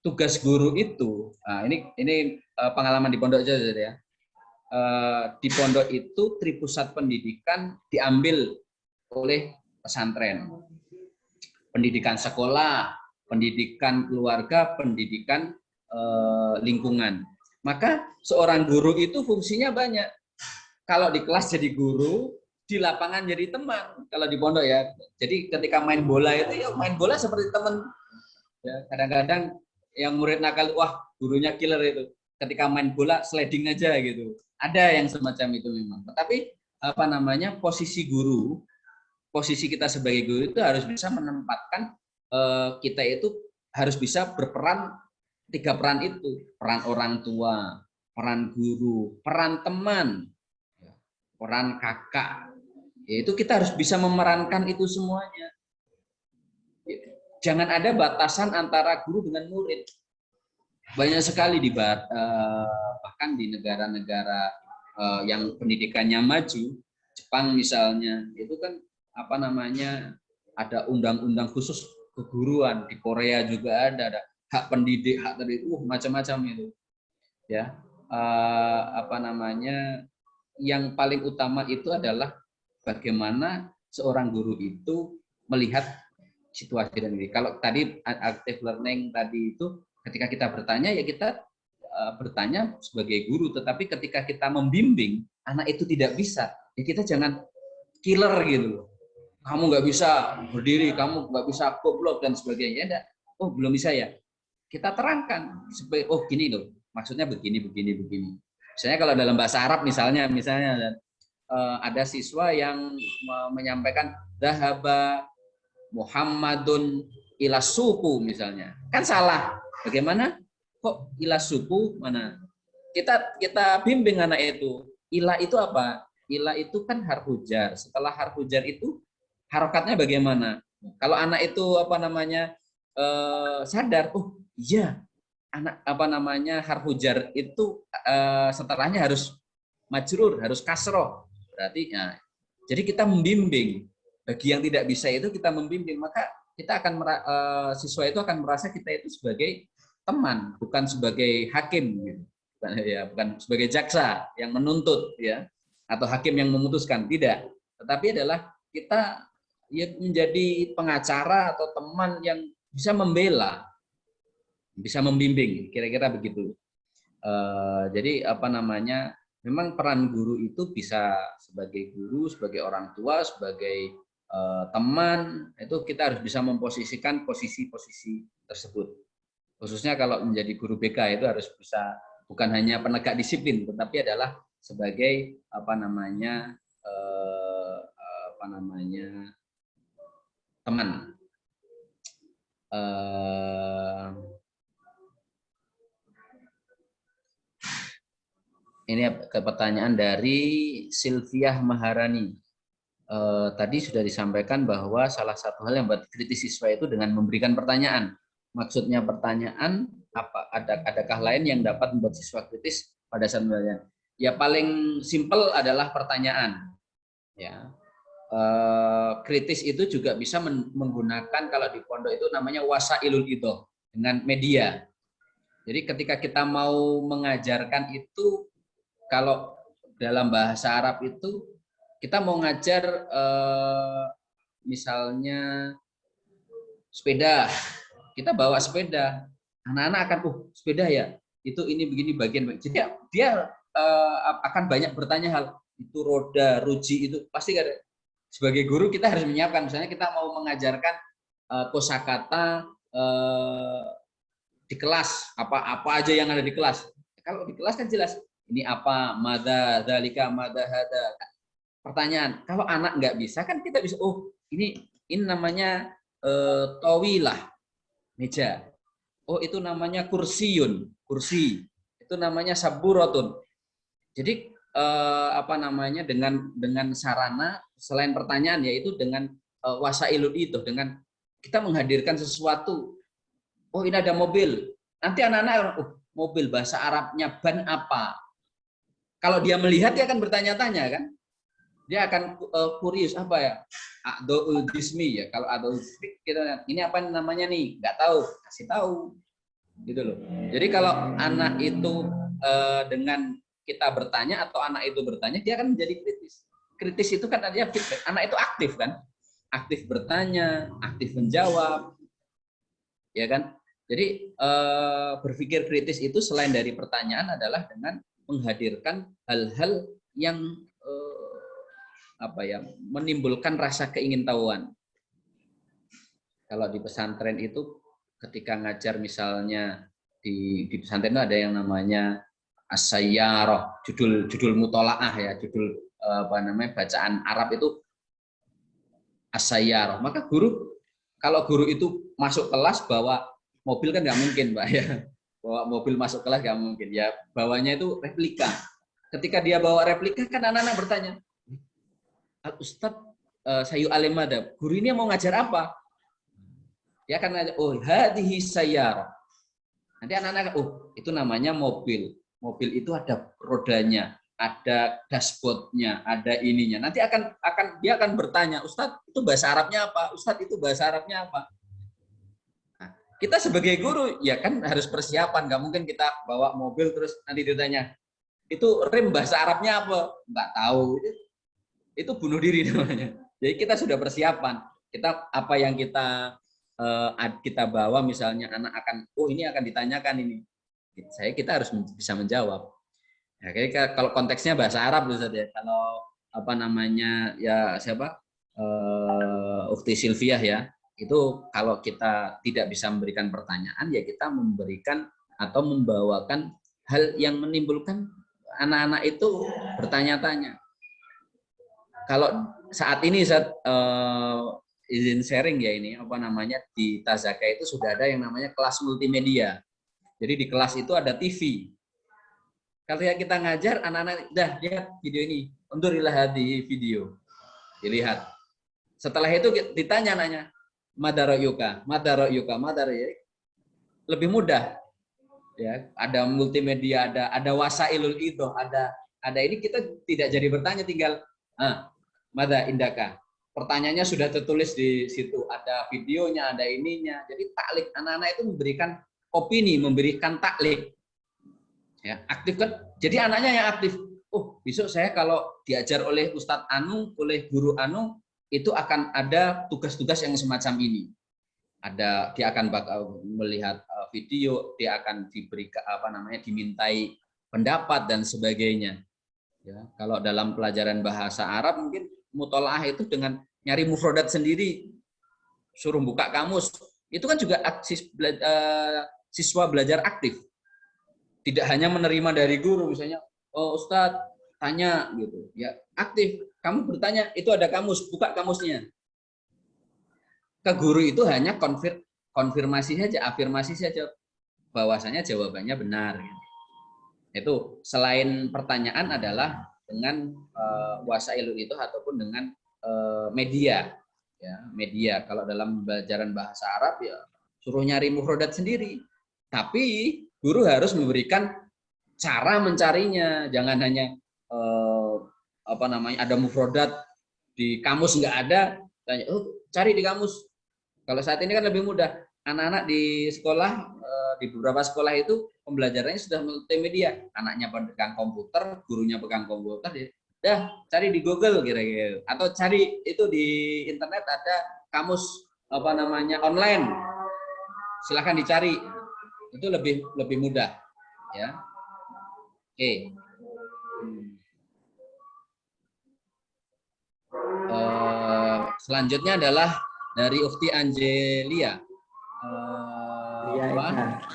Speaker 2: Tugas guru itu, nah ini pengalaman di pondok aja ya. Di pondok itu Tripusat Pendidikan diambil oleh pesantren. Pendidikan sekolah, pendidikan keluarga, pendidikan lingkungan. Maka seorang guru itu fungsinya banyak. Kalau di kelas jadi guru, di lapangan jadi teman. Kalau di pondok ya. Jadi ketika main bola itu ya main bola seperti teman. Ya, kadang-kadang yang murid nakal, wah gurunya killer itu. Ketika main bola sliding aja gitu. Ada yang semacam itu memang. Tetapi apa namanya posisi guru, posisi kita sebagai guru itu harus bisa menempatkan kita itu harus bisa berperan 3 peran itu. Peran orang tua, peran guru, peran teman, peran kakak. Yaitu kita harus bisa memerankan itu semuanya. Jangan ada batasan antara guru dengan murid. Banyak sekali bahkan di negara-negara yang pendidikannya maju, Jepang misalnya, itu kan apa namanya ada undang-undang khusus keguruan. Di Korea juga ada hak pendidik, hak terdidik, macam-macam itu. Ya, apa namanya yang paling utama itu adalah bagaimana seorang guru itu melihat situasi dan diri. Kalau tadi active learning tadi itu ketika kita bertanya ya kita bertanya sebagai guru, tetapi ketika kita membimbing anak itu tidak bisa, ya kita jangan killer gitu. Kamu nggak bisa berdiri, kamu nggak bisa goblok dan sebagainya. Enggak. Oh belum bisa ya. Kita terangkan supaya oh gini loh, maksudnya begini. Misalnya kalau dalam bahasa Arab misalnya ada siswa yang menyampaikan zahaba Muhammadun ila suku misalnya. Kan salah. Bagaimana? Kok ila suku mana? Kita bimbing anak itu. Ila itu apa? Ila itu kan harfu jar. Setelah harfu jar itu harokatnya bagaimana? Kalau anak itu apa namanya sadar, oh iya anak apa namanya harfu jar itu setelahnya harus majrur, harus kasroh. Berarti ya. Jadi kita membimbing. Bagi yang tidak bisa itu kita membimbing, maka kita akan siswa itu akan merasa kita itu sebagai teman, bukan sebagai hakim, gitu. Bukan sebagai jaksa yang menuntut, ya, atau hakim yang memutuskan, tidak. Tetapi adalah kita ya menjadi pengacara atau teman yang bisa membela, bisa membimbing, kira-kira begitu. Jadi apa namanya? Memang peran guru itu bisa sebagai guru, sebagai orang tua, sebagai teman, itu kita harus bisa memposisikan posisi-posisi tersebut. Khususnya kalau menjadi guru BK itu harus bisa bukan hanya penegak disiplin, tetapi adalah sebagai teman. Ini pertanyaan dari Sylvia Maharani. Tadi sudah disampaikan bahwa salah satu hal yang buat kritis siswa itu dengan memberikan pertanyaan. Maksudnya pertanyaan apa? Adakah lain yang dapat membuat siswa kritis pada saat belajar? Ya paling simpel adalah pertanyaan. Ya, kritis itu juga bisa menggunakan kalau di pondok itu namanya wasailul idhah dengan media. Jadi ketika kita mau mengajarkan itu, kalau dalam bahasa Arab itu kita mau ngajar misalnya sepeda, kita bawa sepeda, anak-anak akan sepeda ya, itu ini begini bagian. Jadi dia akan banyak bertanya hal itu roda, ruji itu pasti ada. sebagai guru kita harus menyiapkan, misalnya kita mau mengajarkan kosakata di kelas, apa aja yang ada di kelas. Kalau di kelas kan jelas ini apa, mada dzalika, mada hada. Pertanyaan, kalau anak nggak bisa kan kita bisa, oh ini namanya tawilah, meja. Oh itu namanya kursiun, kursi. Itu namanya saburatun. Jadi apa namanya, dengan sarana selain pertanyaan, yaitu dengan wasailul itu, dengan kita menghadirkan sesuatu. Oh ini ada mobil. Nanti anak-anak, oh mobil bahasa Arabnya ban apa? Kalau dia melihat dia akan bertanya-tanya kan? Dia akan kurius apa ya? A'dha'ul jismi ya. Kalau a'dha'ul jismi kita ini apa namanya nih? Nggak tahu, kasih tahu. Gitu loh. Jadi kalau anak itu dengan kita bertanya atau anak itu bertanya, dia akan menjadi kritis. Kritis itu kan artinya feedback. Anak itu aktif kan? Aktif bertanya, aktif menjawab. Ya kan? Jadi berpikir kritis itu selain dari pertanyaan adalah dengan menghadirkan hal-hal yang menimbulkan rasa keingintahuan. Kalau di pesantren itu ketika ngajar misalnya di pesantren itu ada yang namanya as-sayyarah, judul mutolaah ya, judul bacaan Arab itu as-sayyarah. Maka kalau guru itu masuk kelas bawa mobil kan nggak mungkin, Mbak ya. Bawa mobil masuk kelas nggak mungkin. Ya bawanya itu replika. Ketika dia bawa replika kan anak-anak bertanya, Ustadz Sayu Alimada, guru ini mau ngajar apa? Dia akan ngajar, oh hadhihi sayyarah. Nanti anak-anak, oh itu namanya mobil. Mobil itu ada rodanya, ada dashboardnya, ada ininya. Nanti dia akan bertanya, Ustadz itu bahasa Arabnya apa? Ustadz itu bahasa Arabnya apa? Nah, kita sebagai guru ya kan harus persiapan. Nggak mungkin kita bawa mobil terus nanti ditanya, itu rem bahasa Arabnya apa? Nggak tahu. Itu bunuh diri namanya. Jadi kita sudah persiapan. Kita apa yang kita bawa, misalnya anak akan, oh ini akan ditanyakan ini. Kita harus bisa menjawab. Ya, kalau konteksnya bahasa Arab Ustaz ya. Kalau apa namanya ya siapa? Ukhti Silviah ya. Itu kalau kita tidak bisa memberikan pertanyaan ya kita memberikan atau membawakan hal yang menimbulkan anak-anak itu bertanya-tanya. Kalau saat ini izin sharing ya ini apa namanya di Tazaka itu sudah ada yang namanya kelas multimedia. Jadi di kelas itu ada TV. Kalau kita ngajar anak-anak, dah lihat video ini, undurilah di video, dilihat. Setelah itu ditanya anaknya, madaroyuka, lebih mudah. Ya, ada multimedia, ada wasailul itu, ada ini kita tidak jadi bertanya, tinggal mada indaka. Pertanyaannya sudah tertulis di situ, ada videonya, ada ininya. Jadi taklik, anak-anak itu memberikan opini, memberikan taklik. Ya, aktif kan? Jadi anaknya yang aktif. Oh, besok saya kalau diajar oleh Ustadz Anu, oleh guru Anu, itu akan ada tugas-tugas yang semacam ini. Dia akan bakal melihat video, dia akan dimintai pendapat dan sebagainya. Ya, kalau dalam pelajaran bahasa Arab mungkin mutolaah itu dengan nyari mufradat sendiri, suruh buka kamus, itu kan juga siswa belajar aktif. Tidak hanya menerima dari guru, misalnya, oh Ustadz tanya gitu, ya aktif. Kamu bertanya, itu ada kamus, buka kamusnya. Ke guru itu hanya konfirmasi saja, afirmasi saja, bahwasanya jawabannya benar. Itu selain pertanyaan adalah dengan wasailu itu ataupun dengan media. Ya, media. Kalau dalam pelajaran bahasa Arab ya suruh nyari mufradat sendiri. Tapi guru harus memberikan cara mencarinya, jangan hanya ada mufradat di kamus nggak ada, tanya, oh cari di kamus. Kalau saat ini kan lebih mudah, anak-anak di sekolah, di beberapa sekolah itu pembelajarannya sudah multimedia, anaknya pegang komputer, gurunya pegang komputer, dah cari di Google kira-kira, atau cari itu di internet ada kamus online, silahkan dicari. Itu lebih mudah, ya. Oke. Selanjutnya adalah dari Ukti Angelia.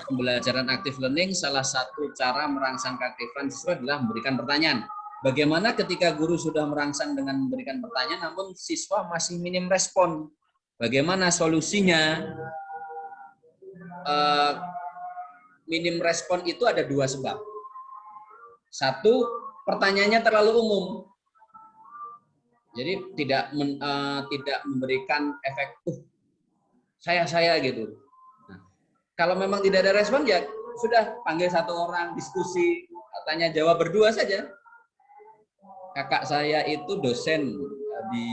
Speaker 2: Pembelajaran aktif learning, salah satu cara merangsang keaktifan siswa adalah memberikan pertanyaan. Bagaimana ketika guru sudah merangsang dengan memberikan pertanyaan, namun siswa masih minim respon? Bagaimana solusinya? Minim respon itu ada dua sebab. Satu, pertanyaannya terlalu umum. Jadi tidak memberikan efek saya gitu. Nah, kalau memang tidak ada respon ya sudah panggil satu orang diskusi, tanya jawab berdua saja. Kakak saya itu dosen di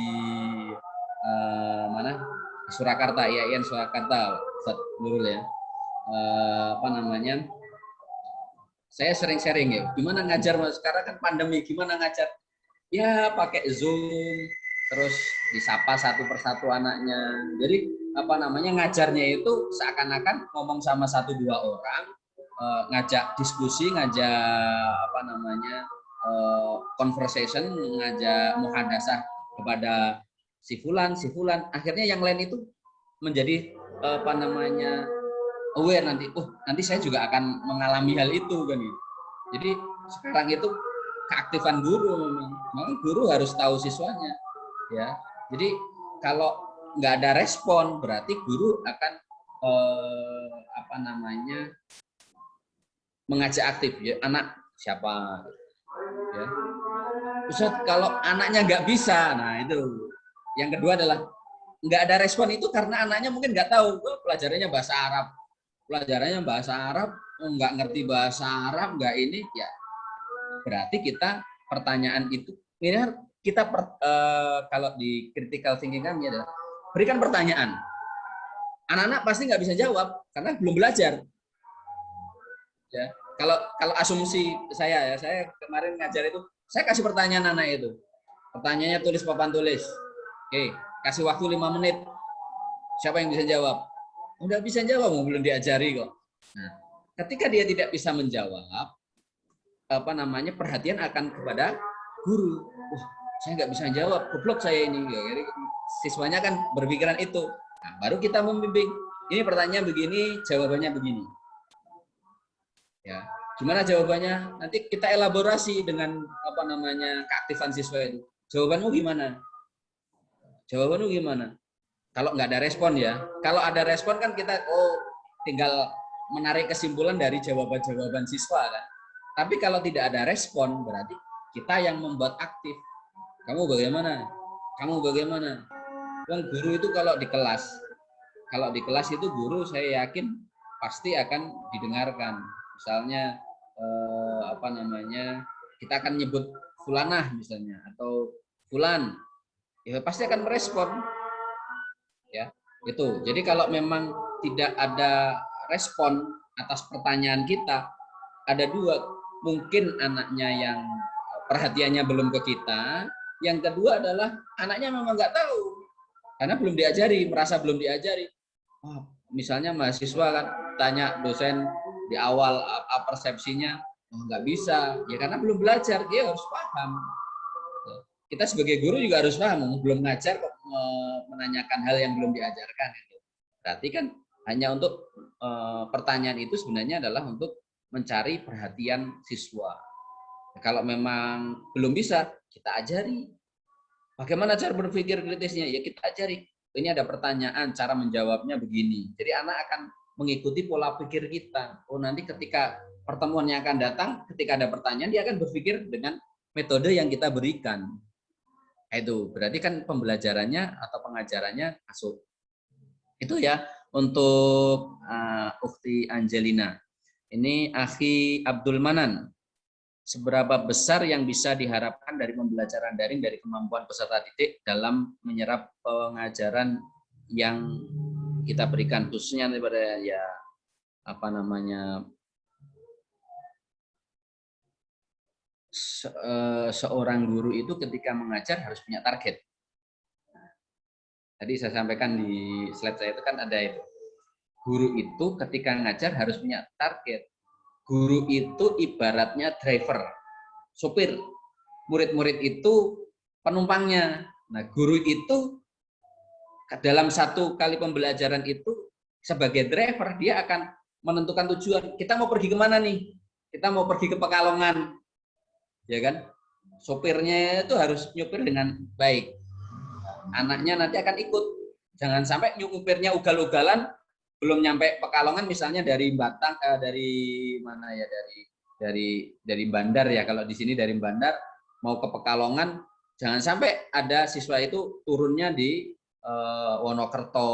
Speaker 2: mana? Surakarta, IAIN Surakarta, Ustaz Nurul ya. Saya sering sharing ya. Gimana ngajar Mas? Sekarang kan pandemi, gimana ngajar? Ya pakai Zoom, terus disapa satu persatu anaknya. Jadi ngajarnya itu seakan-akan ngomong sama satu dua orang, ngajak diskusi, ngajak conversation, ngajak muhadasah kepada si fulan. Akhirnya yang lain itu menjadi aware nanti saya juga akan mengalami hal itu kan gitu. Jadi sekarang itu keaktifan guru memang guru harus tahu siswanya ya. Jadi kalau nggak ada respon berarti guru akan mengajak aktif ya, anak siapa ya. Ustaz, kalau anaknya nggak bisa, nah itu yang kedua adalah nggak ada respon itu karena anaknya mungkin nggak tahu pelajarannya bahasa Arab, nggak ngerti bahasa Arab, nggak ini ya. Berarti kita pertanyaan itu kalau di critical thinking kami adalah berikan pertanyaan. Anak-anak pasti nggak bisa jawab karena belum belajar. Ya, kalau asumsi saya kemarin ngajar itu, saya kasih pertanyaan anak itu. Pertanyaannya tulis papan tulis. Oke, kasih waktu 5 menit. Siapa yang bisa jawab? Udah bisa jawab, belum diajari kok. Nah, ketika dia tidak bisa menjawab, perhatian akan kepada guru. Saya nggak bisa jawab, goblok saya ini. Jadi siswanya kan berpikiran itu. Nah, baru kita membimbing. Ini pertanyaan begini, jawabannya begini. Ya, gimana jawabannya? Nanti kita elaborasi dengan keaktifan siswa itu. Jawabanmu gimana? Kalau nggak ada respon ya. Kalau ada respon kan kita tinggal menarik kesimpulan dari jawaban-jawaban siswa kan. Tapi kalau tidak ada respon, berarti kita yang membuat aktif. Kamu bagaimana? Guru itu kalau di kelas itu guru saya yakin pasti akan didengarkan. Misalnya kita akan nyebut fulanah misalnya atau fulan, ya pasti akan merespon. Ya, itu. Jadi kalau memang tidak ada respon atas pertanyaan kita, ada dua. Mungkin anaknya yang perhatiannya belum ke kita. Yang kedua adalah anaknya memang nggak tahu. Karena belum diajari, merasa belum diajari. Misalnya mahasiswa kan tanya dosen di awal persepsinya, nggak bisa. Ya karena belum belajar, dia harus paham. Kita sebagai guru juga harus paham, belum ngajar kok menanyakan hal yang belum diajarkan. Berarti kan hanya untuk pertanyaan itu sebenarnya adalah untuk mencari perhatian siswa. Kalau memang belum bisa, kita ajari. Bagaimana cara berpikir kritisnya? Ya kita ajari. Ini ada pertanyaan, cara menjawabnya begini. Jadi anak akan mengikuti pola pikir kita. Nanti ketika pertemuannya akan datang, ketika ada pertanyaan, dia akan berpikir dengan metode yang kita berikan. Itu berarti kan pembelajarannya atau pengajarannya masuk. Itu ya untuk Ukti Angelina. Ini Akhi Abdul Manan. Seberapa besar yang bisa diharapkan dari pembelajaran daring dari kemampuan peserta didik dalam menyerap pengajaran yang kita berikan, khususnya daripada seorang guru itu ketika mengajar harus punya target. Tadi saya sampaikan di slide saya itu kan ada itu. Guru itu ketika ngajar harus punya target. Guru itu ibaratnya driver, sopir. Murid-murid itu penumpangnya. Nah, guru itu dalam satu kali pembelajaran itu sebagai driver dia akan menentukan tujuan. Kita mau pergi kemana nih? Kita mau pergi ke Pekalongan, ya kan? Sopirnya itu harus nyupir dengan baik. Anaknya nanti akan ikut. Jangan sampai nyupirnya ugal-ugalan, belum nyampe Pekalongan misalnya dari Batang, dari mana ya, dari Bandar ya. Kalau di sini dari Bandar mau ke Pekalongan, jangan sampai ada siswa itu turunnya di Wonokerto,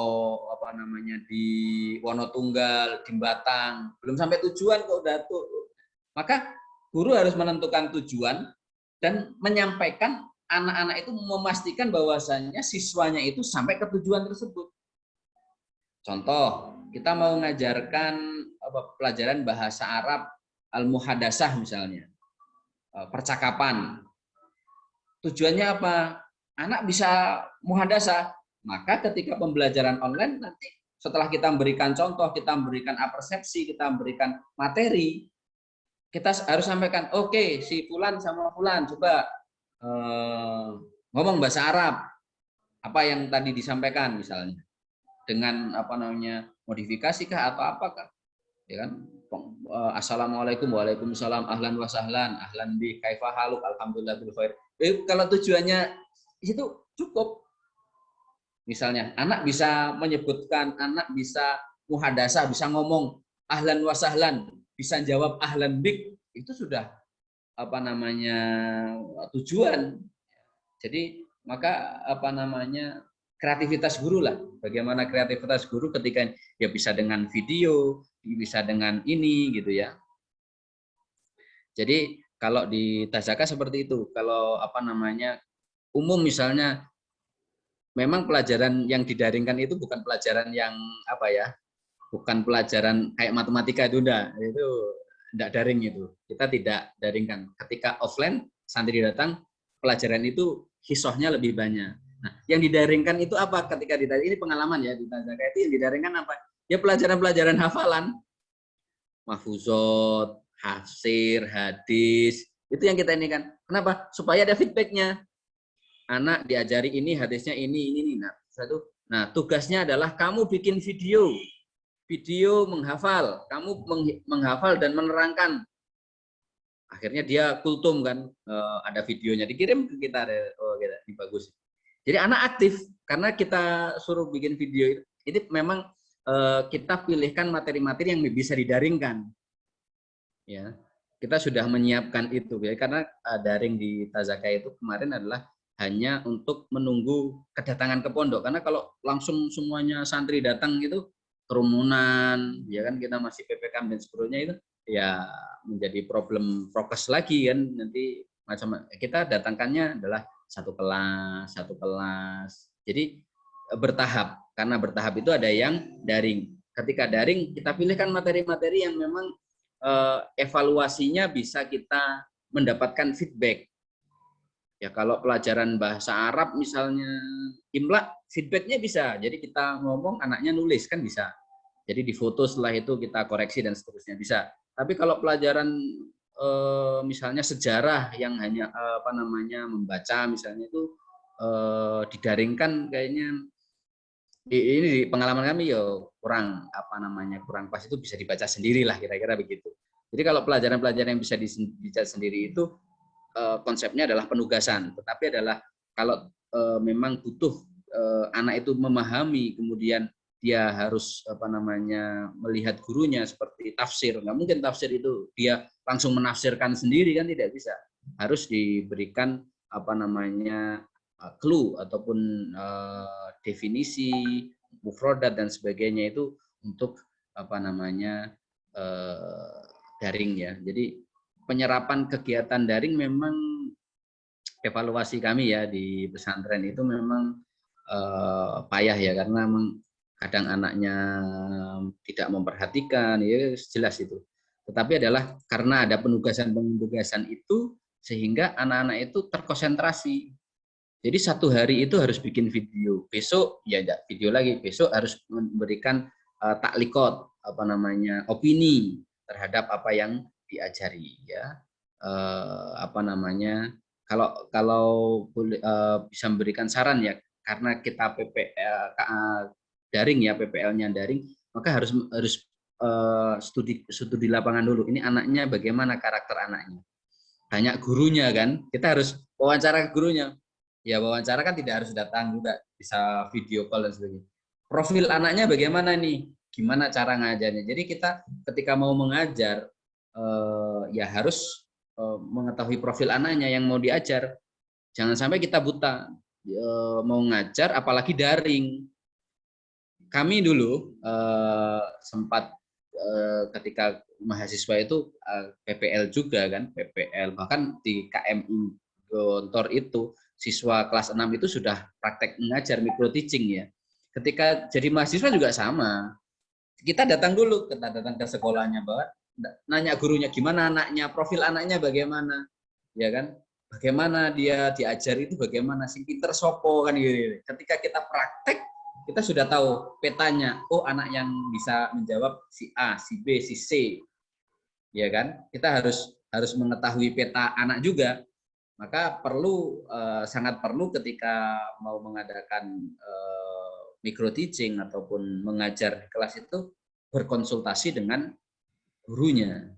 Speaker 2: apa namanya, di Wonotunggal, di Batang, belum sampai tujuan kok udah tuh. Maka guru harus menentukan tujuan dan menyampaikan, anak-anak itu memastikan bahwasannya siswanya itu sampai ke tujuan tersebut. Contoh, kita mau mengajarkan pelajaran bahasa Arab al-muhadasah misalnya, percakapan. Tujuannya apa? Anak bisa muhadasah. Maka ketika pembelajaran online nanti setelah kita memberikan contoh, kita memberikan persepsi, kita memberikan materi, kita harus sampaikan, oke, si Fulan sama Fulan coba ngomong bahasa Arab. Apa yang tadi disampaikan misalnya. Dengan apa namanya, modifikasi kah atau apakah? Ya kan? Assalamualaikum, waalaikumsalam, ahlan wa sahlan, ahlan bi, kaifa haluk, alhamdulillah bil khair. Kalau tujuannya itu cukup. Misalnya anak bisa menyebutkan, anak bisa muhadasah, bisa ngomong ahlan wa sahlan, bisa jawab ahlan bik, itu sudah apa namanya tujuan. Jadi maka apa namanya kreativitas guru lah. Bagaimana kreativitas guru ketika ya bisa dengan video, bisa dengan ini gitu ya. Jadi kalau di Tazaka seperti itu. Kalau apa namanya umum misalnya, memang pelajaran yang didaringkan itu bukan pelajaran yang apa ya, bukan pelajaran kayak matematika itu enggak daring itu. Kita tidak daringkan. Ketika offline santri datang, pelajaran itu hisohnya lebih banyak. Nah, yang didaringkan itu apa? Ketika didaring, ini pengalaman ya di Tazaka itu, yang didaringkan apa? Ya pelajaran-pelajaran hafalan, mahfuzot, hafsir, hadis, itu yang kita ini kan. Kenapa? Supaya ada feedbacknya. Anak diajari ini, hadisnya ini. Nah, tugasnya adalah kamu bikin video menghafal, kamu menghafal dan menerangkan. Akhirnya dia kultum kan, ada videonya dikirim ke kita, ini bagus. Jadi anak aktif karena kita suruh bikin video itu. Ini memang kita pilihkan materi-materi yang bisa didaringkan. Ya, kita sudah menyiapkan itu ya, karena daring di Tazaka itu kemarin adalah hanya untuk menunggu kedatangan ke pondok, karena kalau langsung semuanya santri datang gitu kerumunan, ya kan kita masih PPKM dan seterusnya, itu ya menjadi problem prokes lagi kan, nanti macam kita datangkannya adalah satu kelas. Jadi bertahap, karena bertahap itu ada yang daring. Ketika daring kita pilihkan materi-materi yang memang evaluasinya bisa kita mendapatkan feedback. Ya kalau pelajaran bahasa Arab misalnya imla, feedbacknya bisa. Jadi kita ngomong, anaknya nulis kan bisa. Jadi difoto, setelah itu kita koreksi dan seterusnya bisa. Tapi kalau pelajaran misalnya sejarah yang hanya apa namanya membaca misalnya, itu didaringkan kayaknya ini di pengalaman kami ya kurang apa namanya kurang pas, itu bisa dibaca sendiri lah kira-kira begitu. Jadi kalau pelajaran-pelajaran yang bisa dibaca sendiri itu konsepnya adalah penugasan, tetapi adalah kalau memang butuh anak itu memahami, kemudian dia harus apa namanya melihat gurunya seperti tafsir, nggak mungkin tafsir itu dia langsung menafsirkan sendiri kan, tidak bisa, harus diberikan apa namanya clue ataupun definisi mufradat dan sebagainya itu untuk apa namanya daring ya. Jadi penyerapan kegiatan daring memang evaluasi kami ya di pesantren itu memang payah ya, karena memang kadang anaknya tidak memperhatikan, ya jelas itu. Tetapi adalah karena ada penugasan itu sehingga anak-anak itu terkonsentrasi. Jadi satu hari itu harus bikin video, besok ya enggak video lagi, besok harus memberikan taklikot apa namanya opini terhadap apa yang diajari ya. Apa namanya kalau bisa memberikan saran ya, karena kita daring ya, PPL-nya daring, maka harus studi lapangan dulu. Ini anaknya bagaimana karakter anaknya. Banyak gurunya kan, kita harus wawancara gurunya. Ya wawancara kan tidak harus datang juga, bisa video call dan sebagainya. Profil anaknya bagaimana nih? Gimana cara ngajarnya? Jadi kita ketika mau mengajar ya harus mengetahui profil anaknya yang mau diajar. Jangan sampai kita buta mau ngajar, apalagi daring. Kami dulu sempat ketika mahasiswa itu PPL juga kan, PPL bahkan di KMI Gontor itu siswa kelas 6 itu sudah praktek mengajar micro teaching ya. Ketika jadi mahasiswa juga sama. Kita datang dulu, kita datang ke sekolahnya, bahwa nanya gurunya gimana anaknya, profil anaknya bagaimana, ya kan? Bagaimana dia diajar itu, bagaimana sih pinter sopo kan gitu. Ketika kita praktek, kita sudah tahu petanya. Oh, anak yang bisa menjawab si A, si B, si C, ya kan? Kita harus mengetahui peta anak juga. Maka sangat perlu ketika mau mengadakan micro teaching ataupun mengajar kelas itu berkonsultasi dengan gurunya,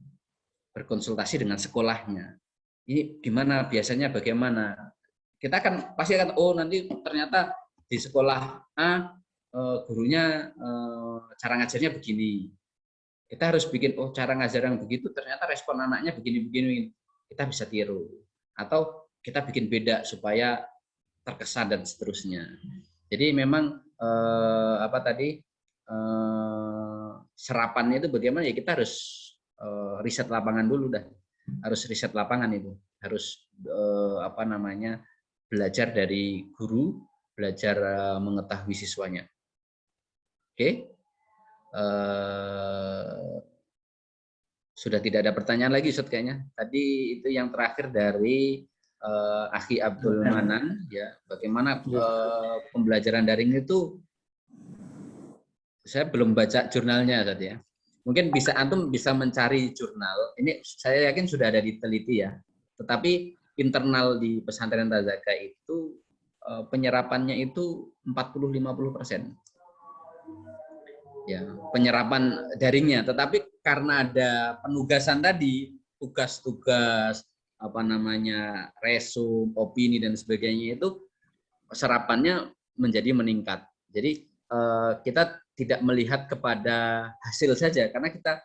Speaker 2: berkonsultasi dengan sekolahnya. Ini gimana biasanya, bagaimana? Kita kan pasti akan nanti ternyata di sekolah A gurunya cara ngajarnya begini. Kita harus bikin cara ngajar yang begitu, ternyata respon anaknya begini-begini. Kita bisa tiru. Atau kita bikin beda supaya terkesan dan seterusnya. Jadi memang serapannya itu bagaimana ya, kita harus riset lapangan dulu dah. Harus riset lapangan itu. Harus belajar dari guru, belajar mengetahui siswanya. Oke. Sudah tidak ada pertanyaan lagi Ustaz kayaknya. Tadi itu yang terakhir dari Akhi Abdul Manan ya, bagaimana pembelajaran daring itu. Saya belum baca jurnalnya Ustaz ya. Mungkin antum bisa mencari jurnal. Ini saya yakin sudah ada diteliti ya. Tetapi internal di pesantren Tazaka itu penyerapannya itu 40-50%. Ya, penyerapan daringnya. Tetapi karena ada penugasan tadi, tugas-tugas resum, opini dan sebagainya, itu serapannya menjadi meningkat. Jadi kita tidak melihat kepada hasil saja, karena kita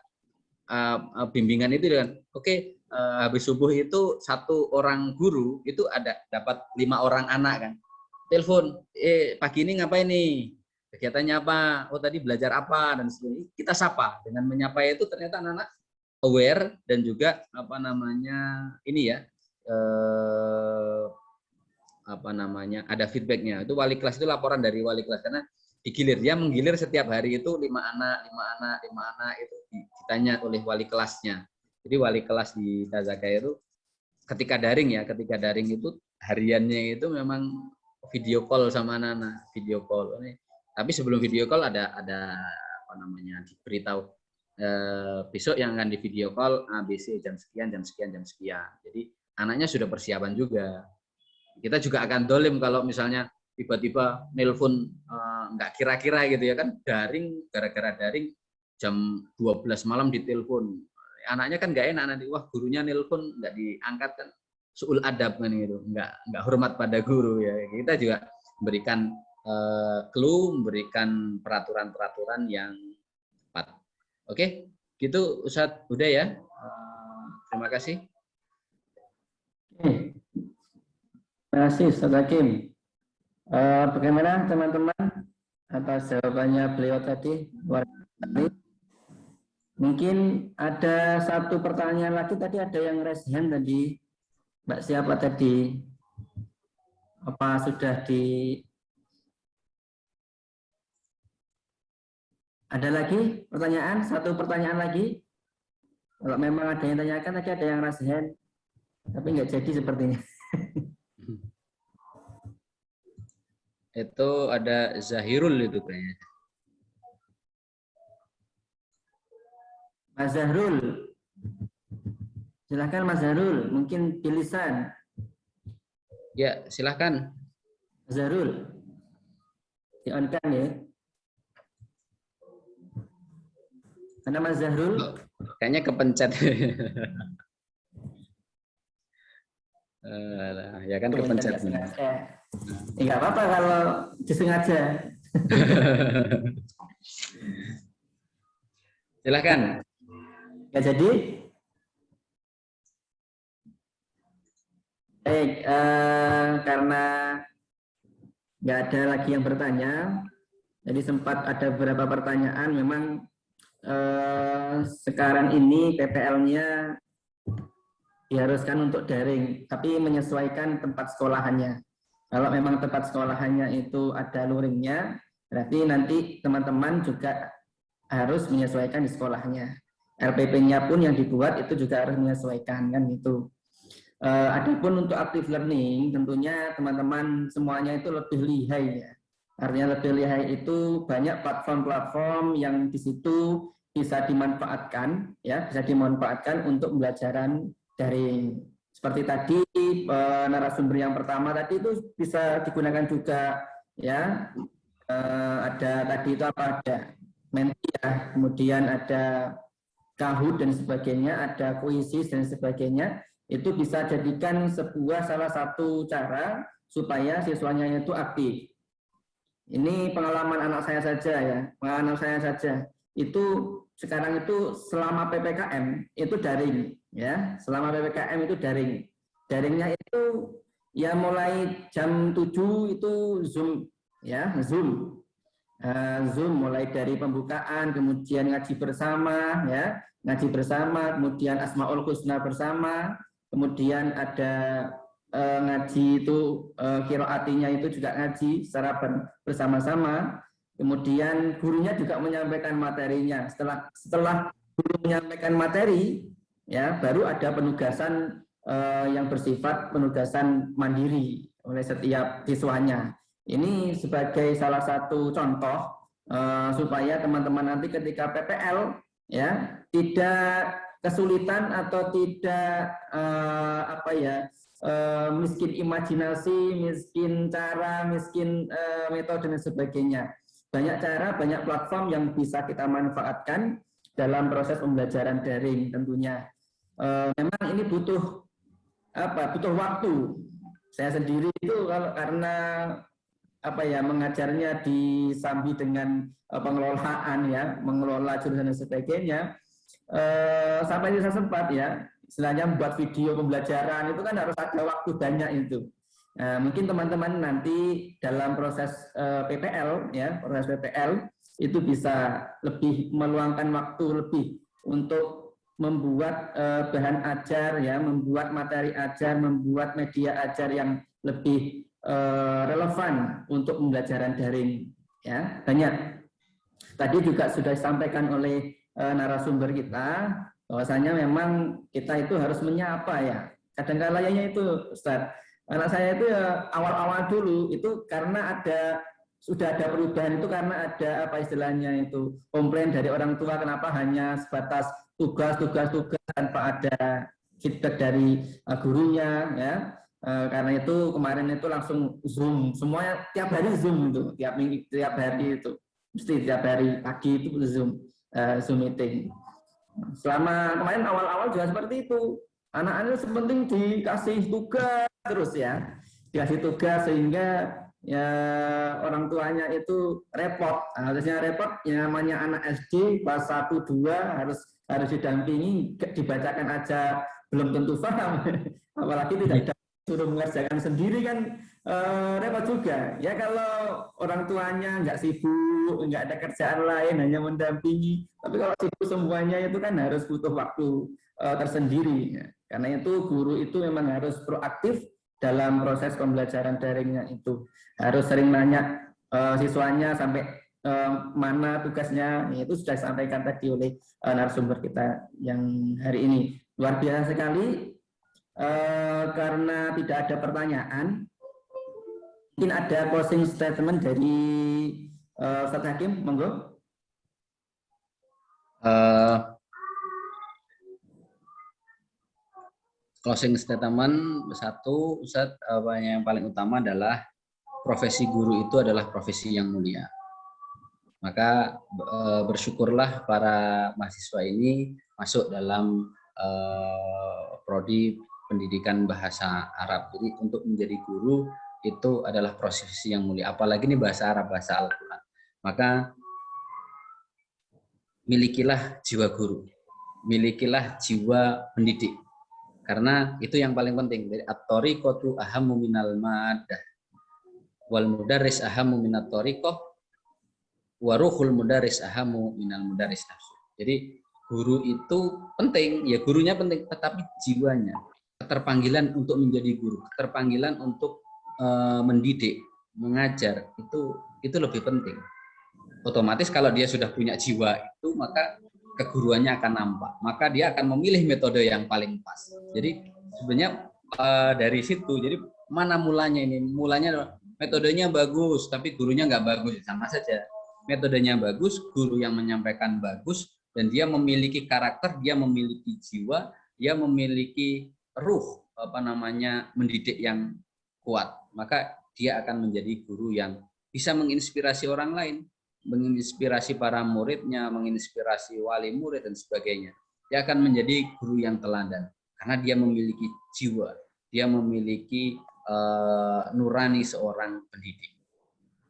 Speaker 2: bimbingan itu dengan habis subuh itu satu orang guru itu dapat 5 orang anak kan, telepon, pagi ini ngapain nih, kegiatannya apa, tadi belajar apa, dan sebagainya. Kita sapa, dengan menyapa itu ternyata anak-anak aware dan juga ada feedbacknya. Itu wali kelas itu laporan dari wali kelas, karena digilir, dia menggilir setiap hari itu 5 anak itu ditanya oleh wali kelasnya. Jadi wali kelas di Tazaka itu ketika daring itu hariannya itu memang video call sama anak-anak, video call. Tapi sebelum video call ada diberitahu besok yang akan di video call ABC jam sekian. Jadi anaknya sudah persiapan juga. Kita juga akan dolim kalau misalnya tiba-tiba nelpon nggak kira-kira gitu ya kan, daring, gara-gara daring jam 12 malam ditelepon. Anaknya kan nggak enak nanti, wah gurunya nelpon nggak diangkat kan, suul adab kan gitu, nggak hormat pada guru ya. Kita juga memberikan clue, memberikan peraturan-peraturan yang tepat. Oke, gitu Ustadz, udah ya. Terima kasih.
Speaker 1: Terima kasih Ustadz Hakim. Bagaimana teman-teman atas jawabannya beliau tadi? Mungkin ada satu pertanyaan lagi, tadi ada yang raise hand tadi. Mbak siapa tadi? Apa sudah Ada lagi pertanyaan? Satu pertanyaan lagi? Kalau memang ada yang tanyakan, tadi ada yang raise hand, tapi nggak jadi sepertinya.
Speaker 2: Itu ada Zahirul itu kayaknya.
Speaker 1: Mas Zahrul. Silakan Mas Zahrul, mungkin tulisan.
Speaker 2: Ya, silakan.
Speaker 1: Mas Zahrul. Di-on-kan ya. Karena Mas Zahrul
Speaker 2: Kayaknya kepencet. Ya kan kepencet.
Speaker 1: nggak sengaja. Nggak apa-apa kalau disengaja.
Speaker 2: Silahkan.
Speaker 1: Ya jadi, baik, karena nggak ada lagi yang bertanya, jadi sempat ada beberapa pertanyaan. Memang sekarang ini PPL-nya diharuskan untuk daring, tapi menyesuaikan tempat sekolahannya. Kalau memang tempat sekolahannya itu ada luringnya, berarti nanti teman-teman juga harus menyesuaikan di sekolahnya. RPP-nya pun yang dibuat itu juga harus menyesuaikan, kan gitu. Adapun untuk active learning, tentunya teman-teman semuanya itu lebih lihai ya. Artinya lebih lihai itu banyak platform-platform yang di situ bisa dimanfaatkan, ya, bisa dimanfaatkan untuk pembelajaran daring. Seperti tadi narasumber yang pertama tadi itu bisa digunakan juga, ya. Ada tadi itu apa, ada Menti ya, kemudian ada Kahoot dan sebagainya, ada Quizzes dan sebagainya. Itu bisa jadikan sebuah salah satu cara supaya siswanya itu aktif. Ini pengalaman anak saya saja ya, pengalaman saya saja. Itu sekarang itu selama PPKM itu daring ya, selama PPKM itu daring. Daringnya itu ya mulai jam 7 itu Zoom ya, Zoom. Zoom mulai dari pembukaan, kemudian ngaji bersama ya, ngaji bersama, kemudian Asmaul Husna bersama, kemudian ada ngaji itu qiraatinya itu juga ngaji secara bersama-sama, kemudian gurunya juga menyampaikan materinya. Setelah guru menyampaikan materi ya, baru ada penugasan yang bersifat penugasan mandiri oleh setiap siswanya. Ini sebagai salah satu contoh supaya teman-teman nanti ketika PPL ya tidak kesulitan atau tidak miskin imajinasi, miskin cara, miskin metode dan sebagainya. Banyak cara, banyak platform yang bisa kita manfaatkan dalam proses pembelajaran daring tentunya. Memang ini butuh waktu. Saya sendiri itu karena mengajarnya disambi dengan pengelolaan ya, mengelola jurusan dan sebagainya, sampai bisa sempat ya, istilahnya membuat video pembelajaran itu kan harus ada waktu banyak itu. Mungkin teman-teman nanti dalam proses PPL ya, proses PPL itu bisa lebih meluangkan waktu lebih untuk membuat bahan ajar ya, membuat materi ajar, membuat media ajar yang lebih relevan untuk pembelajaran daring ya. Banyak tadi juga sudah disampaikan oleh narasumber kita bahwasanya memang kita itu harus menyapa ya. Kadang-kadang itu Ustaz, anak saya itu ya awal-awal dulu itu karena sudah ada perubahan itu karena ada istilahnya itu komplain dari orang tua kenapa hanya sebatas tugas tanpa ada feedback dari gurunya ya. Karena itu kemarin itu langsung Zoom, semuanya tiap hari Zoom itu, tiap hari itu, mesti tiap hari pagi itu Zoom meeting. Selama kemarin awal-awal juga seperti itu, anak-anak sepenting dikasih tugas terus ya, dikasih tugas sehingga ya orang tuanya itu repot, harusnya repot, yang namanya anak SD kelas 1, 2 harus didampingi, dibacakan aja belum tentu paham, apalagi tidak suruh mengerjakan sendiri kan repot juga ya. Kalau orang tuanya nggak sibuk, nggak ada kerjaan lain, hanya mendampingi, tapi kalau sibuk semuanya itu kan harus butuh waktu tersendiri ya. Karena itu guru itu memang harus proaktif dalam proses pembelajaran daringnya, itu harus sering nanya siswanya sampai mana tugasnya. Itu sudah disampaikan tadi oleh narasumber kita yang hari ini. Luar biasa sekali. Karena tidak ada pertanyaan, mungkin ada closing statement dari Ustaz Hakim, monggo.
Speaker 2: Closing statement satu, Ustaz, yang paling utama adalah profesi guru itu adalah profesi yang mulia. Maka bersyukurlah para mahasiswa ini masuk dalam prodi pendidikan bahasa Arab. Jadi untuk menjadi guru itu adalah profesi yang mulia. Apalagi ini bahasa Arab, bahasa Al-Quran. Maka milikilah jiwa guru, milikilah jiwa pendidik. Karena itu yang paling penting. Dari at-thariqatu ahammu minal maddah wal mudarris ahammu minat thariqah wa ruhul mudarris ahammu minal mudarris nafsu. Jadi guru itu penting, ya gurunya penting, tetapi jiwanya, keterpanggilan untuk menjadi guru, keterpanggilan untuk mendidik, mengajar, itu lebih penting. Otomatis kalau dia sudah punya jiwa itu, maka keguruannya akan nampak, maka dia akan memilih metode yang paling pas. Jadi sebenarnya dari situ, jadi mana mulanya ini? Mulanya metodenya bagus, tapi gurunya nggak bagus, sama saja. Metodenya bagus, guru yang menyampaikan bagus, dan dia memiliki karakter, dia memiliki jiwa, dia memiliki ruh, mendidik yang kuat. Maka dia akan menjadi guru yang bisa menginspirasi orang lain, menginspirasi para muridnya, menginspirasi wali murid dan sebagainya. Dia akan menjadi guru yang teladan karena dia memiliki jiwa, dia memiliki nurani seorang pendidik.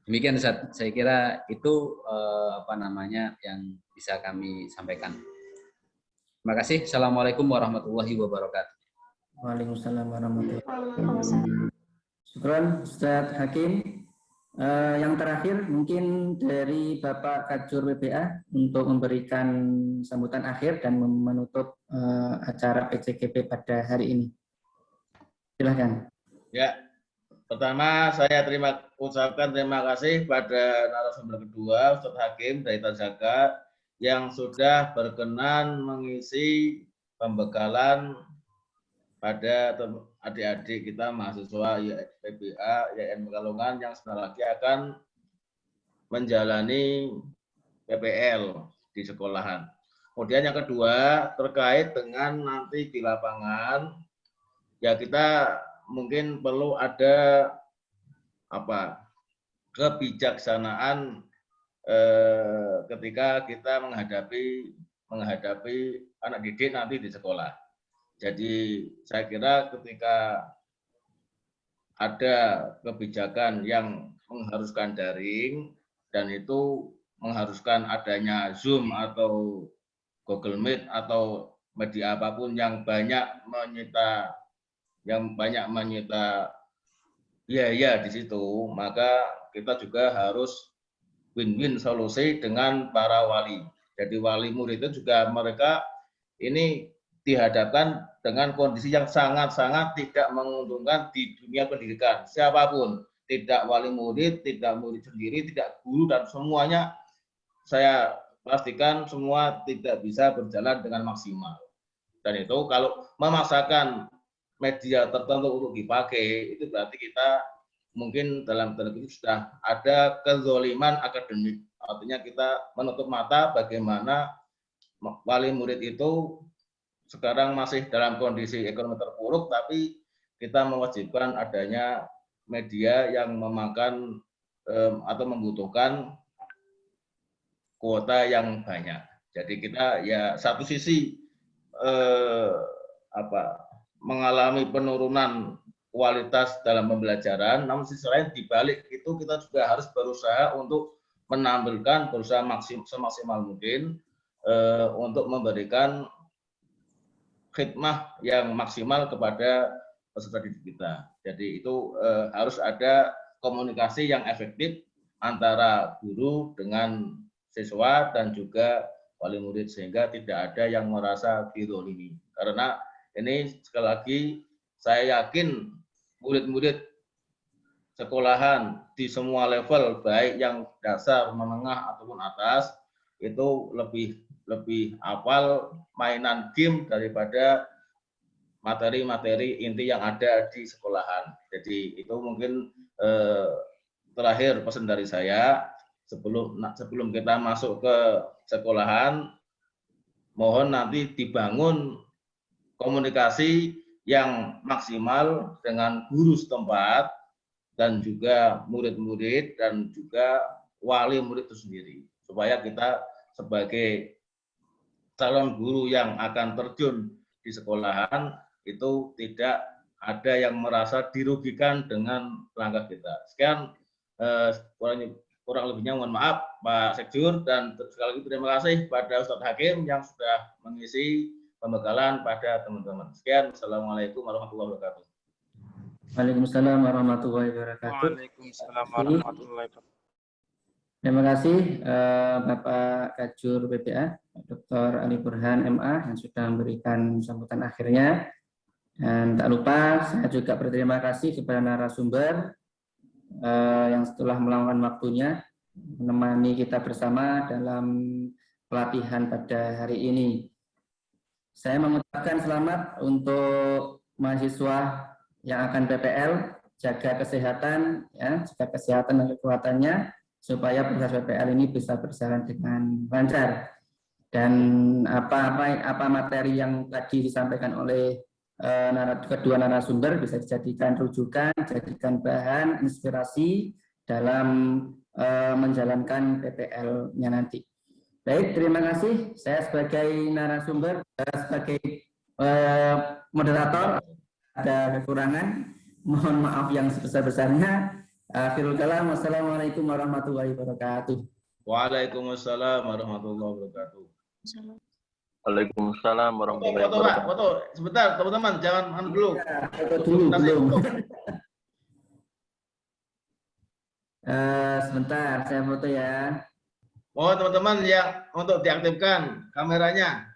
Speaker 2: Demikian Ustaz, saya kira itu yang bisa kami sampaikan. Terima kasih. Assalamualaikum warahmatullahi wabarakatuh.
Speaker 1: Waalaikumsalam warahmatullahi wabarakatuh. Syukran Ustaz Hakim. Yang terakhir mungkin dari Bapak Kajur WBA untuk memberikan sambutan akhir dan menutup acara PCGP pada hari ini. Silakan.
Speaker 5: Ya, pertama saya ucapkan terima kasih pada narasumber kedua Ustaz Hakim dari Zakat yang sudah berkenan mengisi pembekalan pada adik-adik kita mahasiswa PBA YN Pekalongan yang sebentar lagi akan menjalani PPL di sekolahan. Kemudian yang kedua terkait dengan nanti di lapangan, ya kita mungkin perlu ada kebijaksanaan ketika kita menghadapi anak didik nanti di sekolah. Jadi saya kira ketika ada kebijakan yang mengharuskan daring dan itu mengharuskan adanya Zoom atau Google Meet atau media apapun yang banyak menyita biaya di situ, maka kita juga harus win-win solusi dengan para wali. Jadi wali murid itu juga mereka ini dihadapkan dengan kondisi yang sangat-sangat tidak menguntungkan di dunia pendidikan. Siapapun, tidak wali murid, tidak murid sendiri, tidak guru, dan semuanya saya pastikan semua tidak bisa berjalan dengan maksimal. Dan itu kalau memaksakan media tertentu untuk dipakai, itu berarti kita mungkin dalam tanda kutip sudah ada kezoliman akademik. Artinya kita menutup mata bagaimana wali murid itu sekarang masih dalam kondisi ekonomi terpuruk, tapi kita mewajibkan adanya media yang memakan atau membutuhkan kuota yang banyak. Jadi kita ya satu sisi mengalami penurunan kualitas dalam pembelajaran, namun sisi lain dibalik itu kita juga harus berusaha untuk menampilkan, berusaha semaksimal mungkin untuk memberikan khidmah yang maksimal kepada peserta didik kita. Jadi itu harus ada komunikasi yang efektif antara guru dengan siswa dan juga wali murid sehingga tidak ada yang merasa dizalimi. Karena ini sekali lagi saya yakin murid-murid sekolahan di semua level baik yang dasar, menengah ataupun atas itu lebih hafal mainan game daripada materi-materi inti yang ada di sekolahan. Jadi itu mungkin terakhir pesan dari saya sebelum kita masuk ke sekolahan, mohon nanti dibangun komunikasi yang maksimal dengan guru setempat dan juga murid-murid dan juga wali murid itu sendiri, supaya kita sebagai calon guru yang akan terjun di sekolahan itu tidak ada yang merasa dirugikan dengan langkah kita. Sekian, kurang lebihnya mohon maaf Pak Sekjur, dan sekali lagi terima kasih pada Ustadz Hakim yang sudah mengisi pembekalan pada teman-teman. Sekian, Assalamualaikum warahmatullahi wabarakatuh.
Speaker 1: Waalaikumsalam warahmatullahi wabarakatuh.
Speaker 3: Waalaikumsalam warahmatullahi wabarakatuh.
Speaker 1: Terima kasih Bapak Kajur BPA, Dr. Ali Burhan MA yang sudah memberikan sambutan akhirnya. Dan tak lupa saya juga berterima kasih kepada narasumber yang setelah meluangkan waktunya menemani kita bersama dalam pelatihan pada hari ini. Saya mengucapkan selamat untuk mahasiswa yang akan PPL, jaga kesehatan, ya, jaga kesehatan dan kekuatannya supaya proses PPL ini bisa berjalan dengan lancar. Dan apa materi yang tadi disampaikan oleh kedua narasumber bisa dijadikan rujukan, jadikan bahan inspirasi dalam menjalankan PPL-nya nanti. Baik, terima kasih. Saya sebagai narasumber, sebagai moderator, ada kekurangan, mohon maaf yang sebesar-besarnya. Akhirul kalam, wassalamualaikum warahmatullahi wabarakatuh.
Speaker 5: Waalaikumsalam warahmatullahi wabarakatuh.
Speaker 3: Waalaikumsalam warahmatullahi
Speaker 5: Foto Pak,
Speaker 3: wabarakatuh.
Speaker 5: foto. Sebentar teman-teman, jangan dulu.
Speaker 1: Foto dulu, belum. Sebentar, saya foto ya.
Speaker 5: Mohon teman-teman yang untuk diaktifkan kameranya.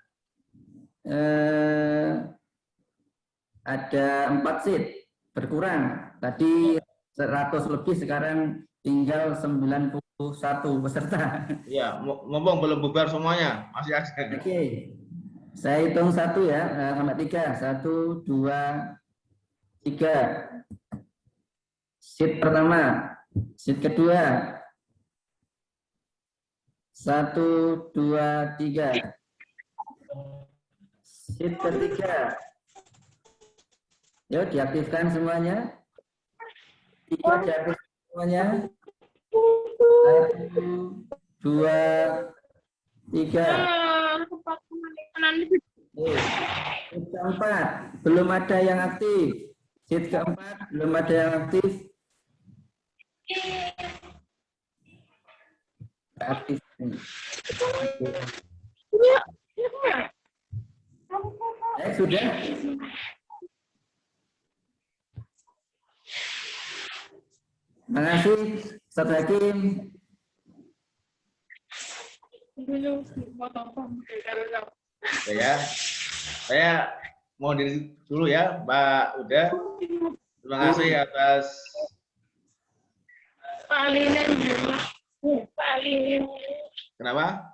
Speaker 1: Ada 4 seat, berkurang. Tadi 100 lebih, sekarang tinggal 91 peserta.
Speaker 5: Ya, ngomong belum bubar semuanya, masih ada.
Speaker 1: Oke, saya hitung 1 ya, sampai 3. 1, 2, 3. Seat pertama, seat kedua. 1, 2, 3. Seat ketiga. Yuk diaktifkan semuanya. 3 diaktifkan semuanya. 1, 2, 3. Seat keempat belum ada yang aktif. Seat keempat belum ada yang aktif. Aktif. Sudah. Terima kasih, Ustaz Hakim.
Speaker 5: Ya, saya mau diri dulu ya, Mbak Uda. Terima kasih atas kenapa?